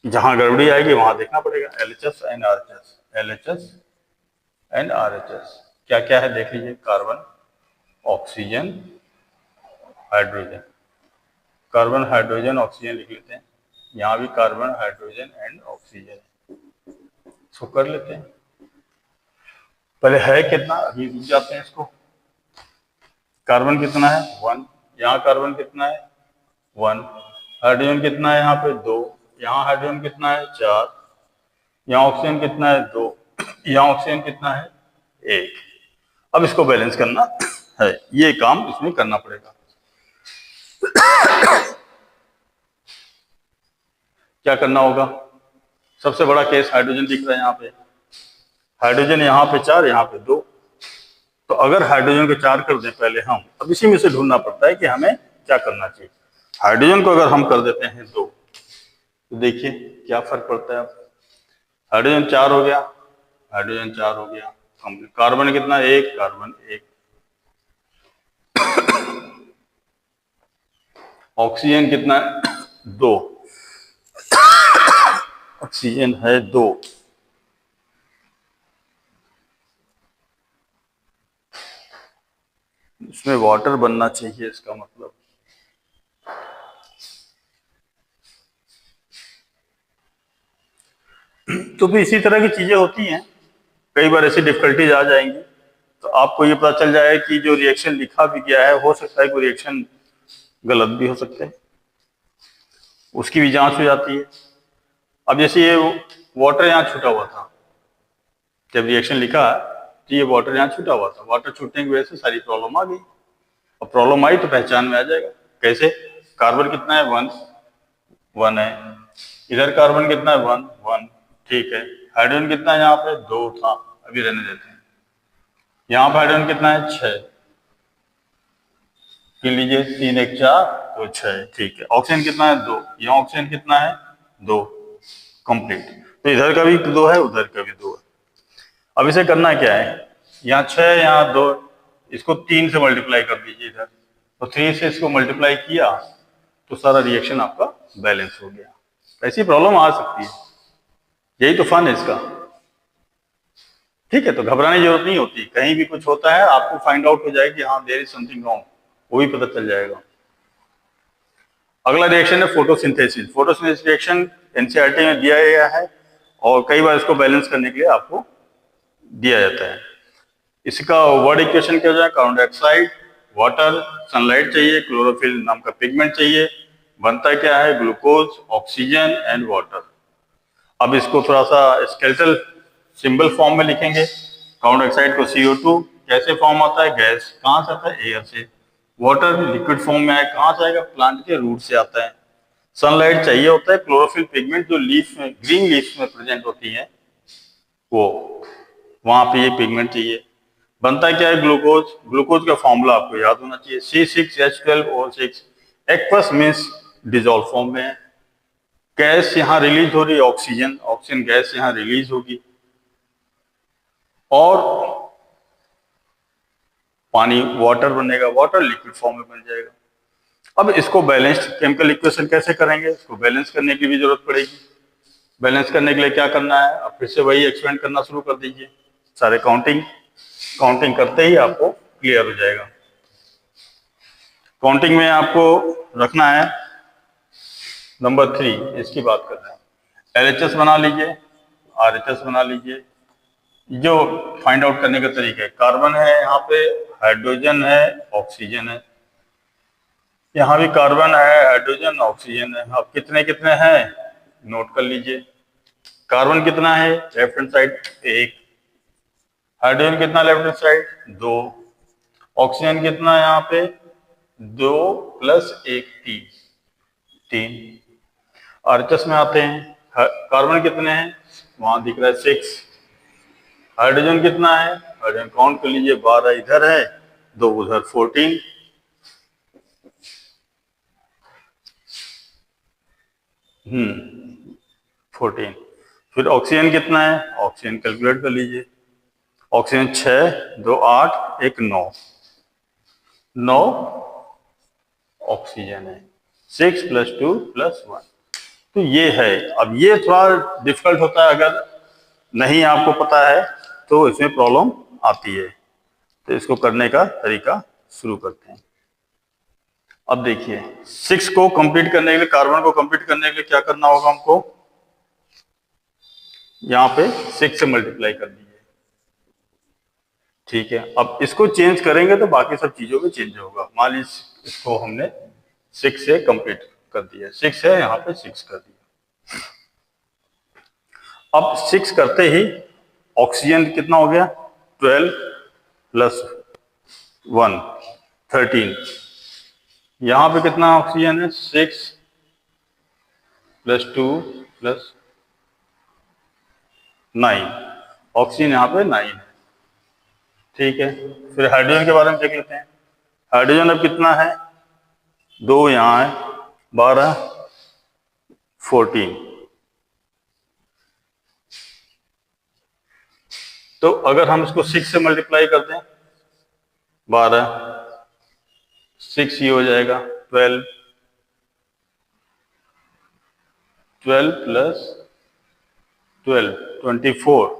जहां गड़बड़ी आएगी वहां देखना पड़ेगा। LHS and RHS, LHS and RHS क्या क्या है देख लीजिए। Carbon, oxygen, hydrogen, carbon, hydrogen, oxygen लिख लेते हैं। यहाँ भी कार्बन, हाइड्रोजन एंड ऑक्सीजन, इसको कर लेते हैं। पहले है कितना, अभी रुक जाते हैं इसको। कार्बन कितना है, 1, यहाँ कार्बन कितना है, 1, हाइड्रोजन कितना है यहाँ पे, 2, यहाँ हाइड्रोजन कितना है, 4, यहाँ ऑक्सीजन कितना है, 2, यहाँ ऑक्सीजन कितना है, 1। अब इसको बैलेंस करना है, ये काम इसमें करना पड़ेगा। क्या करना होगा, सबसे बड़ा केस हाइड्रोजन दिख रहा है यहाँ पे। हाइड्रोजन यहाँ पे 4, यहाँ पे 2, तो अगर हाइड्रोजन को 4 कर दें पहले हम, अब इसी में से ढूंढना पड़ता है कि हमें क्या करना चाहिए। हाइड्रोजन को अगर हम कर देते हैं 2, तो देखिए क्या फर्क पड़ता है। अब हाइड्रोजन 4 हो गया, हाइड्रोजन 4 हो गया, कार्बन कितना, 1, कार्बन 1, ऑक्सीजन कितना, 2, ऑक्सीजन है 2, इसमें वाटर बनना चाहिए, इसका मतलब। तो भी इसी तरह की चीजें होती हैं, कई बार ऐसी डिफिकल्टीज आ जाएंगी, तो आपको ये पता चल जाए कि जो रिएक्शन लिखा भी गया है, हो सकता है कोई रिएक्शन गलत भी हो सकते हैं, उसकी भी जांच हो जाती है। अब जैसे ये वाटर यहाँ छूटा हुआ था, जब रिएक्शन लिखा तो ये वाटर यहाँ छूटा हुआ था, वाटर छूटने की वजह से सारी प्रॉब्लम आ गई। अब प्रॉब्लम आई तो पहचान में आ जाएगा कैसे। कार्बन कितना है, 1, 1 है, इधर कार्बन कितना है, 1, 1, ठीक है। हाइड्रोजन कितना है यहाँ पे, 2 था, अभी रहने देते हैं। यहाँ पे हाइड्रोजन कितना है, 6, गिन लीजिए, 3, 1, 4, तो 6, ठीक है। ऑक्सीजन कितना है, 2, यहाँ ऑक्सीजन कितना है, 2, कंप्लीट। तो इधर का भी 2 है, उधर का भी 2 है। अब इसे करना क्या है, यहाँ 6 यहाँ 2, इसको 3 से मल्टीप्लाई कर दीजिए इधर, तो 3 से इसको मल्टीप्लाई किया तो सारा रिएक्शन आपका बैलेंस हो गया। ऐसी प्रॉब्लम आ सकती है, यही तो फन है इसका। ठीक है, तो घबराने की जरूरत नहीं होती, कहीं भी कुछ होता है आपको फाइंड आउट हो जाएगी, हाँ देयर इज समथिंग रॉन्ग, वो भी पता चल जाएगा। अगला रिएक्शन है फोटोसिंथेसिस। फोटोसिंथेसिस रिएक्शन एनसीईआरटी में दिया गया है और कई बार इसको बैलेंस करने के लिए आपको दिया जाता है। इसका वर्ड इक्वेशन क्या हो जाए, कार्बन डाइऑक्साइड, वाटर, सनलाइट चाहिए, क्लोरोफिल नाम का पिगमेंट चाहिए, बनता क्या है ग्लूकोज, ऑक्सीजन एंड वाटर। अब इसको थोड़ा सा स्केलेटल सिंबल फॉर्म में लिखेंगे। कार्बन डाइऑक्साइड को CO2 कैसे फॉर्म आता है, गैस कहाँ से आता है, एयर से। वाटर लिक्विड फॉर्म में है, कहाँ से आएगा, प्लांट के रूट से आता है। सनलाइट चाहिए होता है, क्लोरोफिल पिगमेंट जो लीफ में, ग्रीन लीफ में प्रेजेंट होती है, वो वहां पे ये पिगमेंट चाहिए। बनता क्या है ग्लूकोज। ग्लूकोज का फॉर्मूला आपको याद होना चाहिए, C6H12O6। Aqueous means dissolve form में है। गैस यहाँ रिलीज हो रही है ऑक्सीजन, ऑक्सीजन गैस यहाँ रिलीज होगी और पानी वाटर बनेगा, वाटर लिक्विड फॉर्म में बन जाएगा। अब इसको बैलेंस्ड केमिकल इक्वेशन कैसे करेंगे, इसको बैलेंस करने की भी जरूरत पड़ेगी। बैलेंस करने के लिए क्या करना है, अब फिर से वही एक्सपेंड करना शुरू कर दीजिए, सारे काउंटिंग करते ही आपको क्लियर हो जाएगा। काउंटिंग में आपको रखना है नंबर 3, इसकी बात कर रहे हैं। LHS बना लीजिए, RHS बना लीजिए। जो फाइंड आउट करने का तरीका है, कार्बन है यहाँ पे, हाइड्रोजन है, ऑक्सीजन है। यहाँ भी कार्बन है, हाइड्रोजन, ऑक्सीजन है। अब कितने कितने हैं नोट कर लीजिए। कार्बन कितना है लेफ्ट हैंड साइड 1, हाइड्रोजन कितना लेफ्ट हैंड साइड 2, ऑक्सीजन कितना यहाँ पे 2 + 1 3। आरएचएस में आते हैं, कार्बन कितने हैं वहां दिख रहा है 6, हाइड्रोजन कितना है, हाइड्रोजन काउंट कर लीजिए 12 इधर है, 2 उधर 14। हम्म 14। फिर ऑक्सीजन कितना है, ऑक्सीजन कैलकुलेट कर लीजिए। ऑक्सीजन 6, 2 8, 1 9, 9 ऑक्सीजन है। 6 + 2 + 1, तो ये है। अब ये थोड़ा डिफिकल्ट होता है, अगर नहीं आपको पता है तो इसमें प्रॉब्लम आती है। तो इसको करने का तरीका शुरू करते हैं। अब देखिए 6 को कंप्लीट करने के लिए, कार्बन को कंप्लीट करने के लिए क्या करना होगा हमको, यहाँ पे 6 से मल्टीप्लाई कर दीजिए। ठीक है, अब इसको चेंज करेंगे तो बाकी सब चीजों में चेंज होगा। मान लीजिए इसको हमने 6 से कंप्लीट कर दिया, 6 है यहाँ पे 6 कर दिया। अब 6 करते ही ऑक्सीजन कितना हो गया 12 + 1 13। यहां पे कितना ऑक्सीजन है 6 + 2 + 9, ऑक्सीजन यहाँ पे 9 है। ठीक है, फिर हाइड्रोजन के बारे में देख लेते हैं। हाइड्रोजन अब कितना है 2 यहाँ है, 12 14। तो अगर हम इसको 6 से मल्टीप्लाई कर दें 12, 6 ही हो जाएगा 12, 12 + 12 24।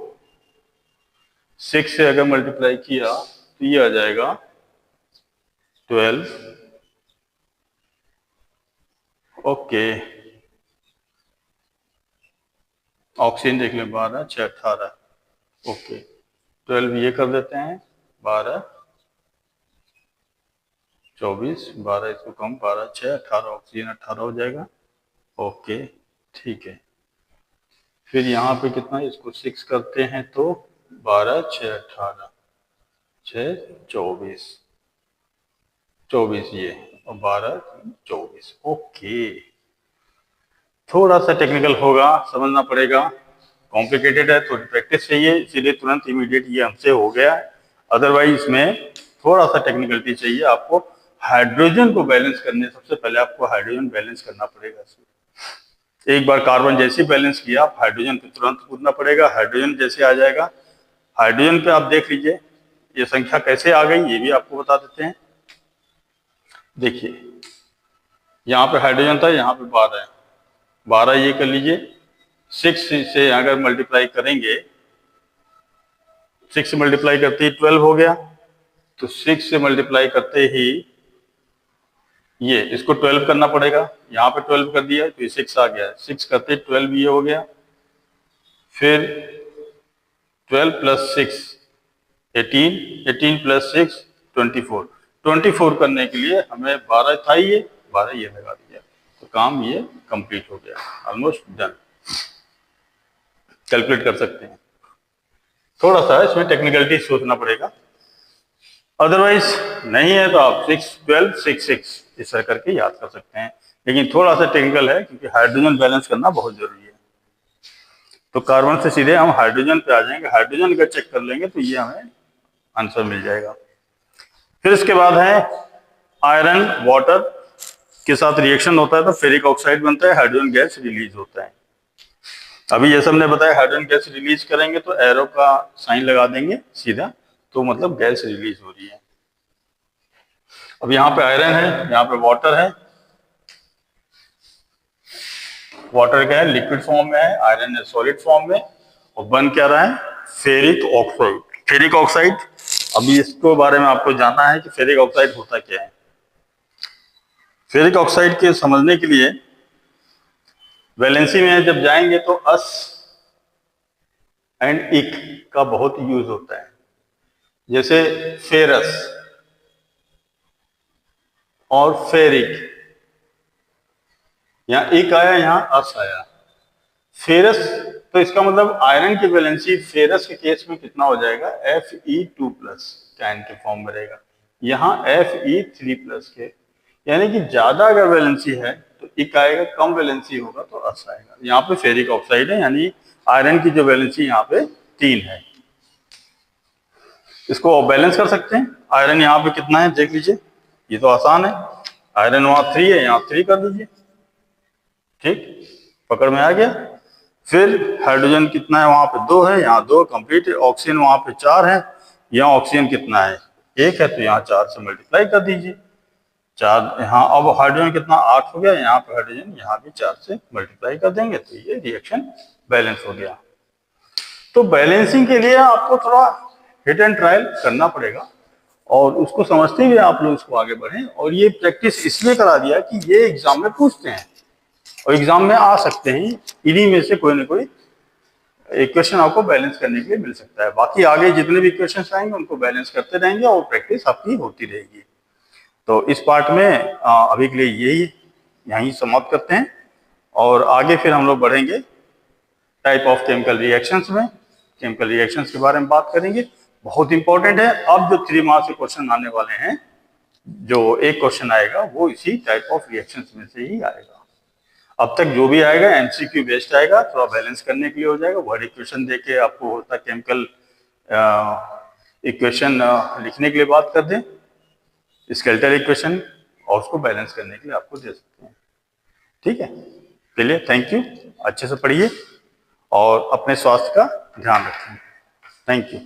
6 से अगर मल्टीप्लाई किया तो ये आ जाएगा 12। ओके, ऑक्सीजन देख लें 12 6 18। ओके 12 ये कर देते हैं, 12 24, 12 इसको कम, 12 6 18, ऑक्सीजन 18 हो जाएगा। ओके ठीक है, फिर यहाँ पे कितना, इसको 6 करते हैं तो 12 6 18, 6 24, 24 ये, और 12 24। ओके, थोड़ा सा टेक्निकल होगा, समझना पड़ेगा, कॉम्प्लिकेटेड है, थोड़ी प्रैक्टिस चाहिए, इसीलिए तुरंत इमीडिएट ये हमसे हो गया। अदरवाइज इसमें थोड़ा सा टेक्निकलिटी चाहिए आपको। हाइड्रोजन को बैलेंस करने, सबसे पहले आपको हाइड्रोजन बैलेंस करना पड़ेगा इसमें। एक बार कार्बन जैसे बैलेंस किया, आप हाइड्रोजन पे तुरंत कूदना पड़ेगा। हाइड्रोजन जैसे आ जाएगा, हाइड्रोजन पे आप देख लीजिए ये संख्या कैसे आ गई, ये भी आपको बता देते हैं। देखिए यहाँ पे हाइड्रोजन था, यहाँ पे 12 है, 12 ये कर लीजिए। 6 से अगर मल्टीप्लाई करेंगे, 6 से मल्टीप्लाई करते ही 12 हो गया, तो 6 से मल्टीप्लाई करते ही ये इसको 12 करना पड़ेगा। यहाँ पे 12 कर दिया तो ये 6 आ गया, 6 करते 12 ये हो गया। फिर 12 प्लस 6 18, 18 प्लस 6 24, 24 करने के लिए हमें 12 था, ये 12 ये लगा दिया, तो काम ये कंप्लीट हो गया, ऑलमोस्ट डन। कैलकुलेट कर सकते हैं। थोड़ा सा इसमें टेक्निकलिटी सोचना पड़ेगा, अदरवाइज नहीं है तो आप 6 12 6 6 इस तरह करके याद कर सकते हैं। लेकिन थोड़ा सा टेक्निकल है क्योंकि हाइड्रोजन बैलेंस करना बहुत जरूरी है। तो कार्बन से सीधे हम हाइड्रोजन पे आ जाएंगे। हाइड्रोजन अगर चेक कर लेंगे तो ये हमें आंसर मिल जाएगा। फिर इसके बाद है आयरन वाटर के साथ रिएक्शन होता है तो फेरिक ऑक्साइड बनता है, हाइड्रोजन गैस रिलीज होता है। अभी जैसे हमने बताया हाइड्रोजन गैस रिलीज करेंगे तो एरो का साइन लगा देंगे सीधा, तो मतलब गैस रिलीज हो रही है। अब यहाँ पे आयरन है, यहाँ पे वाटर है। वाटर क्या है, लिक्विड फॉर्म में है, आयरन है सॉलिड फॉर्म में, और बन क्या रहा है, फेरिक ऑक्साइड। फेरिक ऑक्साइड, अभी इसको बारे में आपको जानना है कि फेरिक ऑक्साइड होता क्या है। फेरिक ऑक्साइड के समझने के लिए वैलेंसी में जब जाएंगे तो अस एंड इक का बहुत यूज होता है। जैसे फेरस और फेरिक, यहां इक आया, यहां अस आया। फेरस, तो इसका मतलब आयरन की वैलेंसी फेरस के केस में कितना हो जाएगा, Fe2+ कैन के फॉर्म में रहेगा। यहाँ Fe3+ के, यानी कि ज्यादा अगर वैलेंसी है तो इक आएगा, कम वैलेंसी होगा तो अस आएगा। यहाँ पे फेरिक ऑक्साइड है, यानी आयरन की जो वैलेंसी यहाँ पे 3 है। इसको बैलेंस कर सकते हैं। आयरन यहाँ पे कितना है देख लीजिए, ये तो आसान है। आयरन वहां 3 है, यहाँ 3 कर दीजिए, ठीक, पकड़ में आ गया। फिर हाइड्रोजन कितना है, वहां पे 2 है, यहाँ 2 कंप्लीट है। ऑक्सीजन वहां पे 4 है, यहाँ ऑक्सीजन कितना है 1 है, तो यहाँ 4 से मल्टीप्लाई कर दीजिए, 4 यहाँ। अब हाइड्रोजन कितना 8 हो गया, यहाँ पे हाइड्रोजन यहाँ भी 4 से मल्टीप्लाई कर देंगे तो ये रिएक्शन बैलेंस हो गया। तो बैलेंसिंग के लिए आपको थोड़ा हिट एंड ट्रायल करना पड़ेगा, और उसको समझते हुए आप लोग इसको आगे बढ़ें। और ये प्रैक्टिस इसलिए करा दिया कि ये एग्जाम में पूछते हैं और एग्जाम में आ सकते हैं, इन्हीं में से कोई ना कोई एक क्वेश्चन आपको बैलेंस करने के लिए मिल सकता है। बाकी आगे जितने भी क्वेश्चन आएंगे उनको बैलेंस करते रहेंगे और प्रैक्टिस आपकी होती रहेगी। तो इस पार्ट में अभी के लिए यहीं समाप्त करते हैं, और आगे फिर हम लोग बढ़ेंगे टाइप ऑफ केमिकल रिएक्शंस में। केमिकल रिएक्शंस के बारे में बात करेंगे, बहुत इंपॉर्टेंट है। अब जो 3 मार्क्स के क्वेश्चन आने वाले हैं, जो एक क्वेश्चन आएगा वो इसी टाइप ऑफ रिएक्शंस में से ही आएगा। अब तक जो भी आएगा एमसीक्यू बेस्ड आएगा, थोड़ा बैलेंस करने के लिए हो जाएगा। वर्ड इक्वेशन देके आपको होता केमिकल इक्वेशन लिखने के लिए बात कर दें, स्केलेटल इक्वेशन, और उसको बैलेंस करने के लिए आपको दे सकते हैं। ठीक है, चलिए, थैंक यू। अच्छे से पढ़िए और अपने स्वास्थ्य का ध्यान रखें। Thank you.